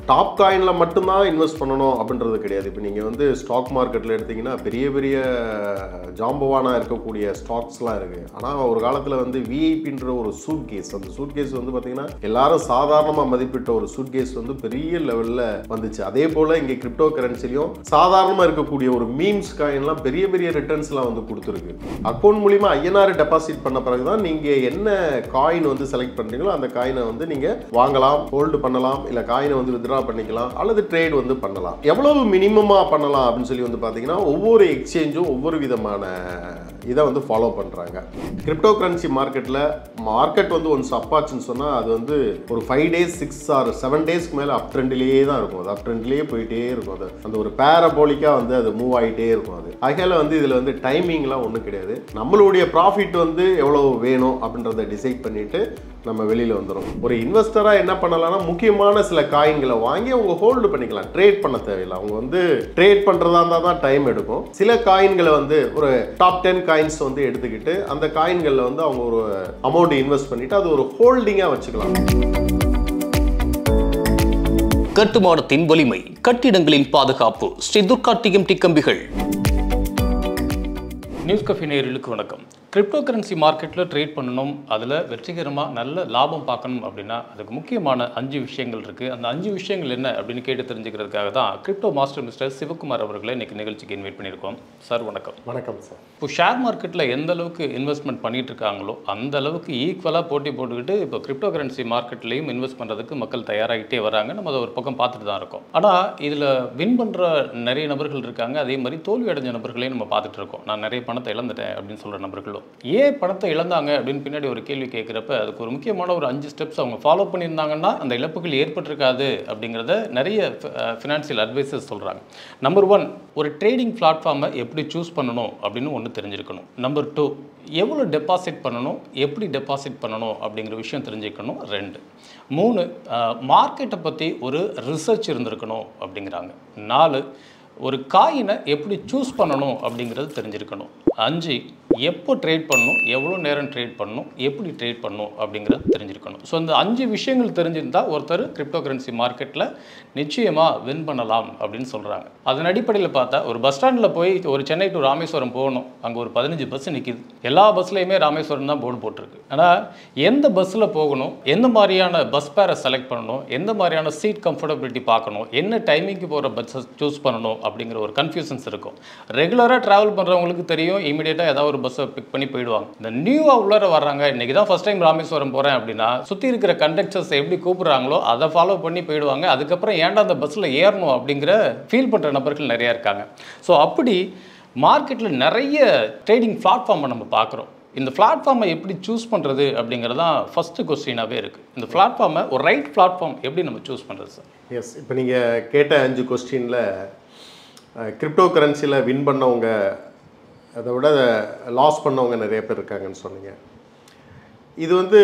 Top காயினில் மட்டும்தான் invest பண்ணணும் அப்படின்றது கிடையாது. இப்போ நீங்கள் வந்து ஸ்டாக் மார்க்கெட்டில் எடுத்திங்கன்னா பெரிய பெரிய ஜாம்பவானாக இருக்கக்கூடிய ஸ்டாக்ஸ்லாம் இருக்குது. ஆனால் ஒரு காலத்தில் வந்து விஐபின்ற ஒரு சூட் கேஸ், அந்த சூட் கேஸ் வந்து பார்த்திங்கன்னா எல்லாரும் சாதாரணமாக மதிப்பிட்ட ஒரு சூட் கேஸ் வந்து பெரிய லெவலில் வந்துச்சு. அதே போல் இங்கே கிரிப்டோ கரன்சிலையும் சாதாரணமாக இருக்கக்கூடிய ஒரு மீம்ஸ் காயின்லாம் பெரிய பெரிய ரிட்டர்ன்ஸ்லாம் வந்து கொடுத்துருக்கு. அக்கௌண்ட் மூலிமா ஐஎன்ஆர் டெபாசிட் பண்ண பிறகு தான் நீங்கள் என்ன காயின் வந்து செலக்ட் பண்ணுறீங்களோ அந்த காயினை வந்து நீங்கள் வாங்கலாம், ஹோல்டு பண்ணலாம், இல்லை காயினை வந்து வித்ட்ரா பண்ணிக்கலாம் அல்லது ட்ரேட் வந்து பண்ணலாம். எவ்வளவு மினிமமா பண்ணலாம் அப்படின்னு சொல்லி வந்து பார்த்தீங்கன்னா ஒவ்வொரு எக்ஸ்சேஞ்சும் ஒவ்வொரு விதமான இதை வந்து ஃபாலோ பண்ணுறாங்க. கிரிப்டோ கரன்சி மார்க்கெட் வந்து ஒன்ஸ் அப்பாச்சுன்னு சொன்னால் அது வந்து ஒரு 5 days 6 or 7 daysக்கு மேலே அப் ட்ரெண்ட்லேயே தான் இருக்கும். அது அப் ட்ரெண்ட்லேயே போயிட்டே இருக்கும். அது அந்த ஒரு பேரபோலிக்காக வந்து அது மூவ் ஆகிட்டே இருக்கும். அது ஆகையால் வந்து இதில் வந்து டைமிங்லாம் ஒன்றும் கிடையாது. நம்மளுடைய ப்ராஃபிட் வந்து எவ்வளோ வேணும் அப்படின்றத டிசைட் பண்ணிவிட்டு நம்ம வெளியில் வந்துடும். ஒரு இன்வெஸ்டராக என்ன பண்ணலாம்னா முக்கியமான சில காயின்களை வாங்கி அவங்க ஹோல்டு பண்ணிக்கலாம். ட்ரேட் பண்ண தேவையில்லை. அவங்க வந்து ட்ரேட் பண்ணுறதா இருந்தால் தான் டைம் எடுக்கும். சில காயின்களை வந்து ஒரு டாப் 10 காயின்ஸ் வந்து எடுத்துக்கிட்டு அந்த காயின்களில் வந்து அவங்க ஒரு அமௌண்ட் இன்வெஸ்ட் பண்ணிட்டு அது ஒரு ஹோல்டிங்காக வச்சுக்கலாம். கட்டுமானத்தின் வலிமை, கட்டிடங்களின் பாதுகாப்பு, ஸ்ரீ துர்கா டிஎம்டி கம்பிகள். நியூஸ் கஃபே நேயர்களுக்கு வணக்கம். கிரிப்டோ கரன்சி மார்க்கெட்டில் ட்ரேட் பண்ணணும், அதில் வெற்றிகரமாக நல்ல லாபம் பார்க்கணும் அப்படின்னா அதுக்கு முக்கியமான 5 விஷயங்கள் இருக்குது. அந்த 5 விஷயங்கள் என்ன அப்படின்னு கேட்டு தெரிஞ்சுக்கிறதுக்காக தான் கிரிப்டோ மாஸ்டர் மிஸ்டர் சிவகுமார் அவர்களை இன்றைக்கி நிகழ்ச்சிக்கு இன்வைட் பண்ணியிருக்கோம். சார் வணக்கம். வணக்கம் சார். இப்போ ஷேர் மார்க்கெட்டில் எந்த அளவுக்கு இன்வெஸ்ட்மெண்ட் பண்ணிட்டு இருக்காங்களோ அந்த அளவுக்கு ஈக்குவலாக போட்டி போட்டுக்கிட்டு இப்போ கிரிப்டோ கரன்சி மார்க்கெட்லேயும் இன்வெஸ்ட் பண்ணுறதுக்கு மக்கள் தயாராகிட்டே வராங்க. நம்ம அதை ஒரு பக்கம் பார்த்துட்டு தான் இருக்கோம். ஆனால் இதில் வின் பண்ணுற நிறைய நபர்கள் இருக்காங்க, அதே மாதிரி தோல்வி அடைஞ்ச நபர்களையும் நம்ம பார்த்துட்டு இருக்கோம். நான் நிறைய பணத்தை இழந்துட்டேன் அப்படின்னு சொல்கிற நபர்களும் ஏன் பணத்தை இழந்தாங்க அப்படின்னு பின்னாடி ஒரு கேள்வி கேட்குறப்ப அதுக்கு ஒரு முக்கியமான ஒரு 5 ஸ்டெப்ஸ் அவங்க ஃபாலோ பண்ணியிருந்தாங்கன்னா அந்த இழப்புகள் ஏற்பட்டிருக்காது அப்படிங்கிறத நிறைய ஃபினான்சியல் அட்வைசர்ஸ் சொல்கிறாங்க. நம்பர் 1, ஒரு ட்ரேடிங் பிளாட்ஃபார்மை எப்படி சூஸ் பண்ணணும் அப்படின்னு ஒன்று தெரிஞ்சிருக்கணும். நம்பர் 2, எவ்வளோ டெபாசிட் பண்ணணும், எப்படி டெபாசிட் பண்ணணும் அப்படிங்கிற விஷயம் தெரிஞ்சுக்கணும். 2, 3, மார்க்கெட்டை பற்றி ஒரு ரிசர்ச் இருந்திருக்கணும் அப்படிங்கிறாங்க. 4, ஒரு காயினை எப்படி சூஸ் பண்ணணும் அப்படிங்கிறது தெரிஞ்சிருக்கணும். 5, எப்போ ட்ரேட் பண்ணணும், எவ்வளோ நேரம் ட்ரேட் பண்ணணும், எப்படி ட்ரேட் பண்ணணும் அப்படிங்கிறது தெரிஞ்சிருக்கணும். ஸோ இந்த 5 விஷயங்கள் தெரிஞ்சிருந்தால் ஒருத்தர் கிரிப்டோ கரன்சி மார்க்கெட்டில் நிச்சயமாக வின் பண்ணலாம் அப்படின்னு சொல்கிறாங்க. அதன் அடிப்படையில் பார்த்தா ஒரு பஸ் ஸ்டாண்டில் போய் ஒரு சென்னை டு ராமேஸ்வரம் போகணும், அங்கே ஒரு 15 பஸ் நிற்கிது. எல்லா பஸ்லையுமே ராமேஸ்வரம் தான் போர்டு போட்டிருக்கு. ஆனால் எந்த பஸ்ஸில் போகணும், எந்த மாதிரியான பஸ் பேரை செலக்ட் பண்ணணும், எந்த மாதிரியான சீட் கம்ஃபர்டபிலிட்டி பார்க்கணும், என்ன டைமிங்க்கு போகிற பஸ்ஸை சூஸ் பண்ணணும் அப்படிங்கிற ஒரு கன்ஃபியூஷன்ஸ் இருக்கும். ரெகுலராக ட்ராவல் பண்ணுறவங்களுக்கு தெரியும், இமீடியட்டாக ஏதாவது ஒரு பஸ்ஸை பிக் பண்ணி போயிடுவாங்க. இந்த நியூவாக உள்ளார வர்றாங்க, இன்றைக்கி தான் ஃபஸ்ட் டைம் ராமேஸ்வரம் போகிறேன் அப்படின்னா சுற்றி இருக்கிற கண்டக்டர்ஸ் எப்படி கூப்பிட்றாங்களோ அதை ஃபாலோ பண்ணி போயிடுவாங்க. அதுக்கப்புறம் ஏன்டா அந்த பஸ்ஸில் ஏறணும் அப்படிங்கிற ஃபீல் பண்ணுற நபர்கள் நிறையா இருக்காங்க. ஸோ அப்படி மார்க்கெட்டில் நிறைய ட்ரேடிங் பிளாட்ஃபார்மை நம்ம பார்க்குறோம். இந்த பிளாட்ஃபார்மை எப்படி சூஸ் பண்ணுறது அப்படிங்கிறது தான் ஃபஸ்ட்டு கொஸ்டினாகவே இருக்குது. இந்த பிளாட்ஃபார்மை ஒரு ரைட் பிளாட்ஃபார்ம் எப்படி நம்ம சூஸ் பண்ணுறது சார்? எஸ், இப்போ நீங்கள் கேட்ட 5 கொஸ்டினில் கிரிப்டோ கரன்சியில் வின் பண்ணவங்க அதை விட லாஸ் பண்ணவங்க நிறைய பேர் இருக்காங்கன்னு சொன்னீங்க. இது வந்து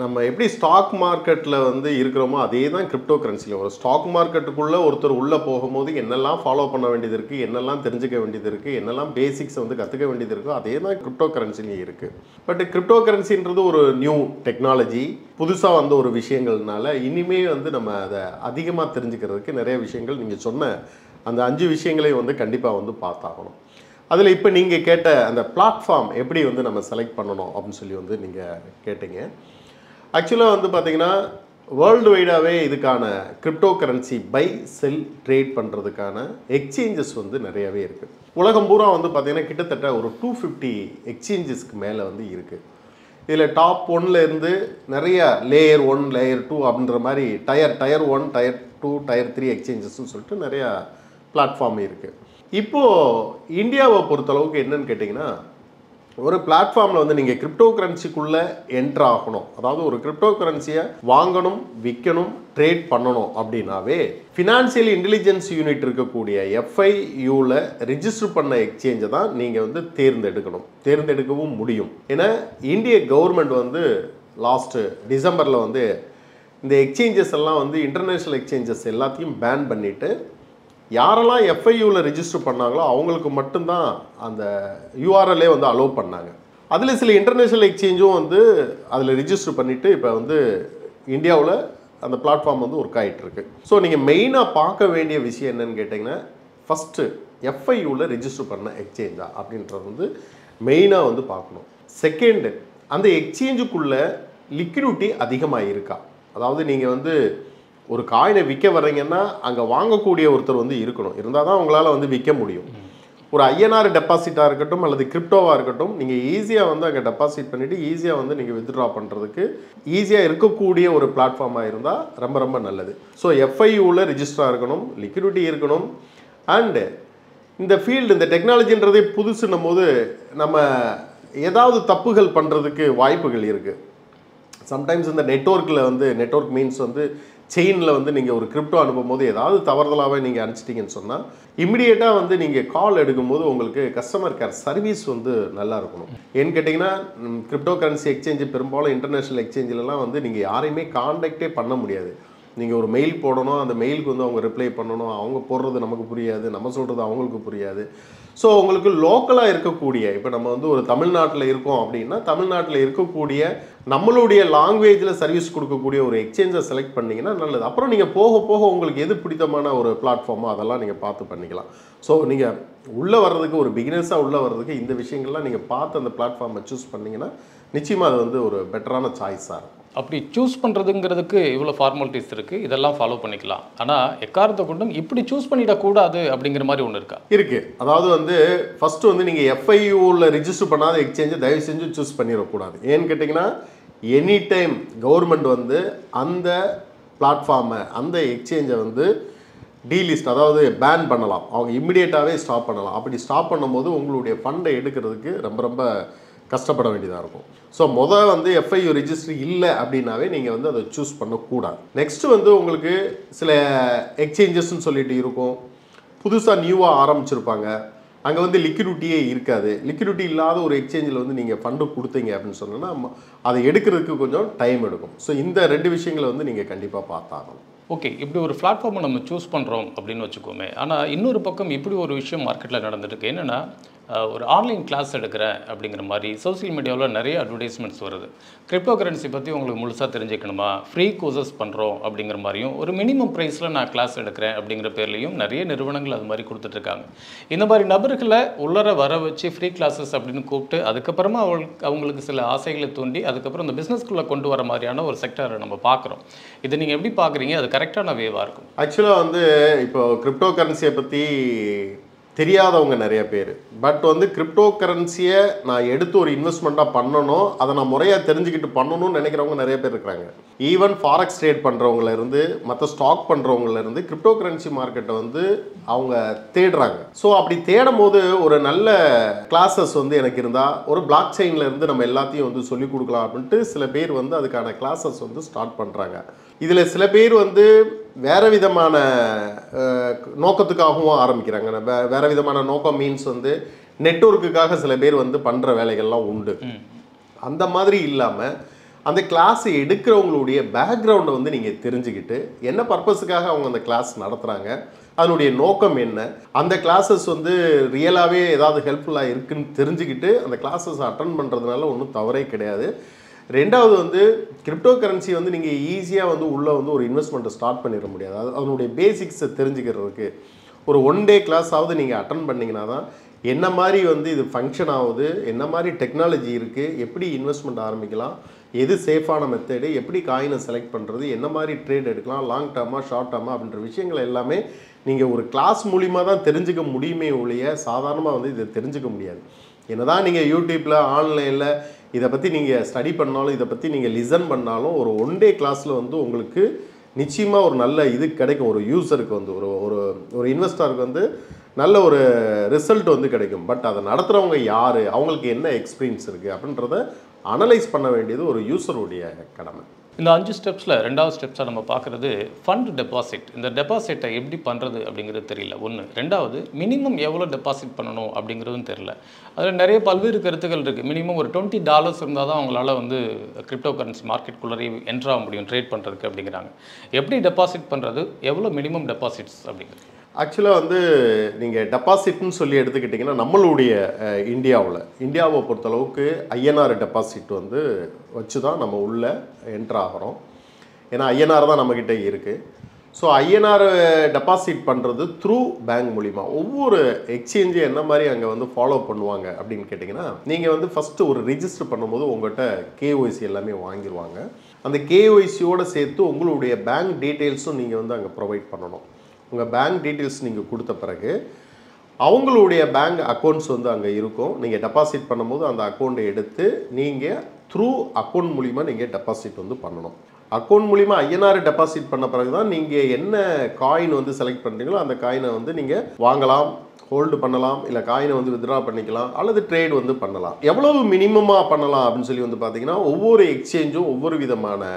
நம்ம எப்படி ஸ்டாக் மார்க்கெட்டில் வந்து இருக்கிறோமோ அதே தான் கிரிப்டோ கரன்சியில். ஒரு ஸ்டாக் மார்க்கெட்டுக்குள்ளே ஒருத்தர் உள்ளே போகும்போது என்னெல்லாம் ஃபாலோ பண்ண வேண்டியது இருக்குது, என்னெல்லாம் தெரிஞ்சுக்க வேண்டியது இருக்குது, என்னெல்லாம் பேசிக்ஸை வந்து கற்றுக்க வேண்டியது இருக்கோ அதே தான் கிரிப்டோ கரன்சிலையும் இருக்குது. பட் கிரிப்டோ கரன்சின்றது ஒரு நியூ டெக்னாலஜி, புதுசாக வந்த ஒரு விஷயங்கள்னால இனிமே வந்து நம்ம அதை அதிகமாக தெரிஞ்சுக்கிறதுக்கு நிறைய விஷயங்கள் நீங்கள் சொன்ன அந்த 5 விஷயங்களையும் வந்து கண்டிப்பாக வந்து பார்த்தாகணும். அதில் இப்போ நீங்கள் கேட்ட அந்த பிளாட்ஃபார்ம் எப்படி வந்து நம்ம செலக்ட் பண்ணணும் அப்படின்னு சொல்லி வந்து நீங்கள் கேட்டீங்க. ஆக்சுவலாக வந்து பார்த்திங்கன்னா வேர்ல்டு வைடாகவே இதுக்கான crypto currency by sell trade பண்ணுறதுக்கான எக்ஸ்சேஞ்சஸ் வந்து நிறையவே இருக்குது. உலகம் பூரா வந்து பார்த்திங்கன்னா கிட்டத்தட்ட ஒரு 250 எக்ஸ்சேஞ்சஸ்க்கு மேலே வந்து இருக்குது. இதில் டாப் 1ல் இருந்து நிறைய லேயர் 1, லேயர் 2 அப்படின்ற மாதிரி டயர் 1, டயர் 2, டயர் 3 எக்ஸ்சேஞ்சஸ்ன்னு சொல்லிட்டு நிறையா பிளாட்ஃபார்ம் இருக்குது. இப்போது இந்தியாவை பொறுத்தளவுக்கு என்னன்னு கேட்டிங்கன்னா ஒரு பிளாட்ஃபார்மில் வந்து நீங்கள் கிரிப்டோ கரன்சிக்குள்ளே என்ட்ரு ஆகணும், அதாவது ஒரு கிரிப்டோ கரன்சியை வாங்கணும், விற்கணும், ட்ரேட் பண்ணணும் அப்படின்னாவே ஃபினான்சியல் இன்டெலிஜென்ஸ் யூனிட் இருக்கக்கூடிய FIUவில் ரிஜிஸ்டர் பண்ண எக்ஸ்சேஞ்சை தான் நீங்கள் வந்து தேர்ந்தெடுக்கவும் முடியும். ஏன்னா இந்திய கவர்மெண்ட் வந்து லாஸ்ட்டு டிசம்பரில் வந்து இந்த எக்ஸ்சேஞ்சஸ் எல்லாம் வந்து இன்டர்நேஷ்னல் எக்ஸ்சேஞ்சஸ் எல்லாத்தையும் பேன் பண்ணிவிட்டு யாரெல்லாம் FIUவில் ரிஜிஸ்டர் பண்ணாங்களோ அவங்களுக்கு மட்டும்தான் அந்த URLே வந்து அலோவ் பண்ணாங்க. அதில் சில இன்டர்நேஷ்னல் எக்ஸ்சேஞ்சும் வந்து அதில் ரிஜிஸ்டர் பண்ணிவிட்டு இப்போ வந்து இந்தியாவில் அந்த பிளாட்ஃபார்ம் வந்து ஒர்க் ஆகிட்டு இருக்கு. ஸோ நீங்கள் மெயினாக பார்க்க வேண்டிய விஷயம் என்னன்னு கேட்டிங்கன்னா, ஃபஸ்ட்டு எஃப்ஐயூவில் ரெஜிஸ்டர் பண்ண எக்ஸ்சேஞ்சா அப்படின்றது வந்து மெயினாக வந்து பார்க்கணும். செகண்டு, அந்த எக்ஸ்சேஞ்சுக்குள்ளே லிக்விடிட்டி அதிகமாக இருக்கா. அதாவது நீங்கள் வந்து ஒரு காயினை விற்க வர்றீங்கன்னா அங்கே வாங்கக்கூடிய ஒருத்தர் வந்து இருக்கணும், இருந்தால் தான் உங்களால் வந்து விற்க முடியும். ஒரு ஐஎன்ஆர் டெபாசிட்டாக இருக்கட்டும் அல்லது கிரிப்டோவாக இருக்கட்டும், நீங்கள் ஈஸியாக வந்து அங்கே டெபாசிட் பண்ணிவிட்டு ஈஸியாக வந்து நீங்கள் வித்ட்ரா பண்ணுறதுக்கு ஈஸியாக இருக்கக்கூடிய ஒரு பிளாட்ஃபார்மாக இருந்தால் ரொம்ப ரொம்ப நல்லது. ஸோ எஃப்ஐயூவில் ரிஜிஸ்டராக இருக்கணும், லிக்விடிட்டி இருக்கணும். அண்டு இந்த ஃபீல்டு, இந்த டெக்னாலஜின்றதே புதுசுன்னும் போது நம்ம ஏதாவது தப்புகள் பண்ணுறதுக்கு வாய்ப்புகள் இருக்குது. சம்டைம்ஸ் இந்த நெட்வொர்க்கில் வந்து, நெட்வொர்க் மீன்ஸ் வந்து செயினில் வந்து நீங்கள் ஒரு கிரிப்டோ அனுப்பும்போது ஏதாவது தவறுதலாகவே நீங்கள் அனுப்பிச்சிட்டிங்கன்னு சொன்னால் இமிடியேட்டாக வந்து நீங்கள் கால் எடுக்கும்போது உங்களுக்கு கஸ்டமர் கேர் சர்வீஸ் வந்து நல்லா இருக்கணும். ஏன்னு கேட்டிங்கன்னா, கிரிப்டோ கரன்சி எக்ஸ்சேஞ்சு பெரும்பாலும் இன்டர்நேஷ்னல் எக்ஸ்சேஞ்சிலலாம் வந்து நீங்கள் யாரையுமே காண்டாக்டே பண்ண முடியாது. நீங்கள் ஒரு மெயில் போடணும், அந்த மெயிலுக்கு வந்து அவங்க ரிப்ளை பண்ணணும், அவங்க போடுறது நமக்கு புரியாது, நம்ம சொல்கிறது அவங்களுக்கு புரியாது. ஸோ உங்களுக்கு லோக்கலாக இருக்கக்கூடிய, இப்போ நம்ம வந்து ஒரு தமிழ்நாட்டில் இருக்கோம் அப்படின்னா தமிழ்நாட்டில் இருக்கக்கூடிய நம்மளுடைய லாங்குவேஜில் சர்வீஸ் கொடுக்கக்கூடிய ஒரு எக்ஸ்சேஞ்சை செலக்ட் பண்ணிங்கன்னா நல்லது. அப்புறம் நீங்கள் போக போக உங்களுக்கு எது பிடித்தமான ஒரு பிளாட்ஃபார்மோ அதெல்லாம் நீங்கள் பார்த்து பண்ணிக்கலாம். ஸோ நீங்கள் உள்ளே வர்றதுக்கு, ஒரு பிகினர்ஸாக உள்ளே வர்றதுக்கு இந்த விஷயங்கள்லாம் நீங்கள் பார்த்து அந்த பிளாட்ஃபார்மை சூஸ் பண்ணிங்கன்னா நிச்சயமாக அது வந்து ஒரு பெட்டரான சாய்ஸாக இருக்கும். அப்படி சூஸ் பண்ணுறதுங்கிறதுக்கு இவ்வளோ ஃபார்மாலிட்டிஸ் இருக்குது, இதெல்லாம் ஃபாலோ பண்ணிக்கலாம். ஆனால் எக்காரணத்தை கொண்டும் இப்படி சூஸ் பண்ணிடக்கூடாது அப்படிங்கிற மாதிரி ஒன்று இருக்கா? இருக்குது. அதாவது வந்து ஃபஸ்ட்டு வந்து நீங்கள் எஃப்ஐயூவில் ரிஜிஸ்டர் பண்ணாத எக்ஸ்சேஞ்சை தயவு செஞ்சு சூஸ் பண்ணிடக்கூடாது. ஏன்னு கேட்டிங்கன்னா, எனி டைம் கவர்மெண்ட் வந்து அந்த பிளாட்ஃபார்மை, அந்த எக்ஸ்சேஞ்சை வந்து டீலிஸ்ட், அதாவது பேன் பண்ணலாம். அவங்க இம்மிடியேட்டாகவே ஸ்டாப் பண்ணலாம். அப்படி ஸ்டாப் பண்ணும்போது உங்களுடைய ஃபண்டை எடுக்கிறதுக்கு ரொம்ப ரொம்ப கஷ்டப்பட வேண்டியதாக இருக்கும். ஸோ வந்து எஃப்ஐயூ ரிஜிஸ்டர் இல்லை அப்படின்னாவே நீங்கள் வந்து அதை சூஸ் பண்ணக்கூடாது. நெக்ஸ்ட்டு வந்து உங்களுக்கு சில எக்ஸ்சேஞ்சஸ்ன்னு சொல்லிட்டு இருக்கும், புதுசாக நியூவாக ஆரம்பிச்சிருப்பாங்க, அங்கே வந்து லிக்விடிட்டியே இருக்காது. லிக்விடிட்டி இல்லாத ஒரு எக்ஸ்சேஞ்சில் வந்து நீங்கள் ஃபண்டு கொடுத்தீங்க அப்படின்னு சொன்னால் அதை எடுக்கிறதுக்கு கொஞ்சம் டைம் எடுக்கும். ஸோ இந்த 2 விஷயங்களை வந்து நீங்கள் கண்டிப்பாக பார்த்தாகணும். ஓகே, இப்படி ஒரு பிளாட்ஃபார்மை நம்ம சூஸ் பண்ணுறோம் அப்படின்னு வச்சுக்கோமே. ஆனால் இன்னொரு பக்கம் இப்படி ஒரு விஷயம் மார்க்கெட்டில் நடந்துருக்கு. என்னென்னா, ஒரு ஆன்லைன் கிளாஸ் எடுக்கிறேன் அப்படிங்கிற மாதிரி சோசியல் மீடியாவில் நிறைய அட்வர்டைஸ்மெண்ட்ஸ் வருது. கிரிப்டோ கரன்சி பற்றி உங்களுக்கு முழுசாக தெரிஞ்சுக்கணுமா, ஃப்ரீ கோர்சஸ் பண்ணுறோம் அப்படிங்கிற மாதிரியும், ஒரு மினிமம் ப்ரைஸில் நான் கிளாஸ் எடுக்கிறேன் அப்படிங்கிற பேர்லையும் நிறைய நிறுவனங்கள் அது மாதிரி கொடுத்துட்ருக்காங்க. இந்த மாதிரி நபர்களை உள்ளர வர வச்சு ஃப்ரீ கிளாஸஸ் அப்படின்னு கூப்பிட்டு அதுக்கப்புறமா அவங்களுக்கு சில ஆசைகளை தூண்டி அதுக்கப்புறம் இந்த பிஸ்னஸ்குள்ளே கொண்டு வர மாதிரியான ஒரு செக்டரை நம்ம பார்க்குறோம். இதை நீங்கள் எப்படி பார்க்குறீங்க? அது கரெக்டான வேவாக இருக்கும்? ஆக்சுவலாக வந்து இப்போ கிரிப்டோ கரன்சியை பற்றி தெரியாதவங்க நிறைய பேர், பட் வந்து கிரிப்டோ கரன்சியை நான் எடுத்து ஒரு இன்வெஸ்ட்மெண்ட்டாக பண்ணணும், அதை நான் முறையாக தெரிஞ்சுக்கிட்டு பண்ணணும்னு நினைக்கிறவங்க நிறைய பேர் இருக்கிறாங்க. ஈவன் ஃபாரெக்ஸ் ட்ரேட் பண்ணுறவங்கலேருந்து மற்ற ஸ்டாக் பண்ணுறவங்கலேருந்து கிரிப்டோ கரன்சி மார்க்கெட்டை வந்து அவங்க தேடுறாங்க. ஸோ அப்படி தேடும் போது ஒரு நல்ல கிளாஸஸ் வந்து எனக்கு இருந்தால், ஒரு பிளாக் செயின்லேருந்து நம்ம எல்லாத்தையும் வந்து சொல்லிக் கொடுக்கலாம் அப்படின்ட்டு சில பேர் வந்து அதுக்கான கிளாஸஸ் வந்து ஸ்டார்ட் பண்ணுறாங்க. இதில் சில பேர் வந்து வேறு விதமான நோக்கத்துக்காகவும் ஆரம்பிக்கிறாங்க. வேறு விதமான நோக்கம் மீன்ஸ் வந்து நெட்வொர்க்குக்காக சில பேர் வந்து பண்ணுற வேலைகள்லாம் உண்டு. அந்த மாதிரி இல்லாமல் அந்த கிளாஸ் எடுக்கிறவங்களுடைய பேக்ரவுண்டை வந்து நீங்கள் தெரிஞ்சுக்கிட்டு என்ன பர்பஸுக்காக அவங்க அந்த கிளாஸ் நடத்துகிறாங்க, அதனுடைய நோக்கம் என்ன, அந்த கிளாஸஸ் வந்து ரியலாகவே ஏதாவது ஹெல்ப்ஃபுல்லாக இருக்குன்னு தெரிஞ்சுக்கிட்டு அந்த கிளாஸஸ் அட்டன் பண்ணுறதுனால ஒன்றும் தவறே கிடையாது. ரெண்டாவது வந்து கிரிப்டோ கரன்சி வந்து நீங்கள் ஈஸியாக வந்து உள்ளே வந்து ஒரு இன்வெஸ்ட்மெண்ட்டை ஸ்டார்ட் பண்ணிட முடியாது. அதனுடைய பேசிக்ஸை தெரிஞ்சுக்கிறதுக்கு ஒரு 1 டே கிளாஸாவது நீங்கள் அட்டன் பண்ணிங்கன்னா தான் என்ன மாதிரி வந்து இது ஃபங்க்ஷன் ஆகுது, என்ன மாதிரி டெக்னாலஜி இருக்குது, எப்படி இன்வெஸ்ட்மெண்ட் ஆரம்பிக்கலாம், எது சேஃபான மெத்தடு, எப்படி காயினை செலக்ட் பண்ணுறது, என்ன மாதிரி ட்ரேட் எடுக்கலாம், லாங் டேர்மாக ஷார்ட் டேர்மாக அப்படின்ற விஷயங்கள் எல்லாமே நீங்கள் ஒரு கிளாஸ் மூலிமா தான் தெரிஞ்சுக்க முடியுமே ஒழிய சாதாரணமாக வந்து இதை தெரிஞ்சுக்க முடியாது. என்னதான் நீங்கள் யூடியூப்பில் ஆன்லைனில் இதை பற்றி நீங்கள் ஸ்டடி பண்ணாலும், இதை பற்றி நீங்கள் லிசன் பண்ணாலும், ஒரு 1 டே கிளாஸில் வந்து உங்களுக்கு நிச்சயமாக ஒரு நல்ல இது கிடைக்கும். ஒரு யூஸருக்கு வந்து ஒரு இன்வெஸ்டருக்கு வந்து நல்ல ஒரு ரிசல்ட் வந்து கிடைக்கும். பட் அதை நடத்துகிறவங்க யார், அவங்களுக்கு என்ன எக்ஸ்பீரியன்ஸ் இருக்குது அப்படின்றத அனலைஸ் பண்ண வேண்டியது ஒரு யூஸருடைய கடமை. இந்த 5 ஸ்டெப்ஸில் 2வது ஸ்டெப்ஸாக நம்ம பார்க்குறது ஃபண்ட் டெபாசிட். இந்த டெபாசிட்டை எப்படி பண்ணுறது அப்படிங்கிறது தெரியல, ஒன்று. 2வது மினிமம் எவ்வளோ டெபாசிட் பண்ணணும் அப்படிங்கிறதும் தெரியல. அதில் நிறைய பல்வேறு கருத்துக்கள் இருக்குது. மினிமம் ஒரு $20 இருந்தால் தான் அவங்களால வந்து கிரிப்டோ கரன்சி மார்க்கெட்டுக்குள்ளே என்ட்ரு ஆக முடியும் ட்ரேட் பண்ணுறதுக்கு அப்படிங்கிறாங்க. எப்படி டெபாசிட் பண்ணுறது, எவ்வளோ மினிமம் டெபாசிட்ஸ் அப்படிங்கிறது? ஆக்சுவலாக வந்து நீங்கள் டெபாசிட்னு சொல்லி எடுத்துக்கிட்டிங்கன்னா நம்மளுடைய இந்தியாவை பொறுத்தளவுக்கு ஐஎன்ஆர் டெபாசிட் வந்து வச்சு தான் நம்ம உள்ளே என்ட்ரு ஆகிறோம். ஏன்னா ஐஎன்ஆர் தான் நம்மக்கிட்ட இருக்குது. ஸோ ஐஎன்ஆர் டெபாசிட் பண்ணுறது த்ரூ பேங்க் மூலிமா ஒவ்வொரு எக்ஸ்சேஞ்சு என்ன மாதிரி அங்கே வந்து ஃபாலோ பண்ணுவாங்க அப்படின்னு கேட்டிங்கன்னா, நீங்கள் வந்து ஃபஸ்ட்டு ஒரு ரிஜிஸ்டர் பண்ணும்போது உங்கள்கிட்ட கேஒய்சி எல்லாமே வாங்கிடுவாங்க. அந்த கேஒய்சியோடு சேர்த்து உங்களுடைய பேங்க் டீட்டெயில்ஸும் நீங்கள் வந்து அங்கே ப்ரொவைட் பண்ணணும். உங்கள் பேங்க் டீட்டெயில்ஸ் நீங்கள் கொடுத்த பிறகு அவங்களுடைய பேங்க் அக்கௌண்ட்ஸ் வந்து அங்கே இருக்கும். நீங்கள் டெபாசிட் பண்ணும்போது அந்த அக்கௌண்ட்டை எடுத்து நீங்கள் த்ரூ அக்கௌண்ட் மூலிமா நீங்கள் டெபாசிட் வந்து பண்ணணும். அக்கௌண்ட் மூலிமா ஐஎன்ஆர் டெபாசிட் பண்ண பிறகு தான் நீங்கள் என்ன காயின் வந்து செலக்ட் பண்ணுறீங்களோ அந்த காயினை வந்து நீங்கள் வாங்கலாம், ஹோல்டு பண்ணலாம், இல்லை காயினை வந்து வித்ட்ரா பண்ணிக்கலாம், அல்லது ட்ரேட் வந்து பண்ணலாம். எவ்வளவு மினிமமாக பண்ணலாம் அப்படின்னு சொல்லி வந்து பார்த்தீங்கன்னா, ஒவ்வொரு எக்ஸ்சேஞ்சும் ஒவ்வொரு விதமான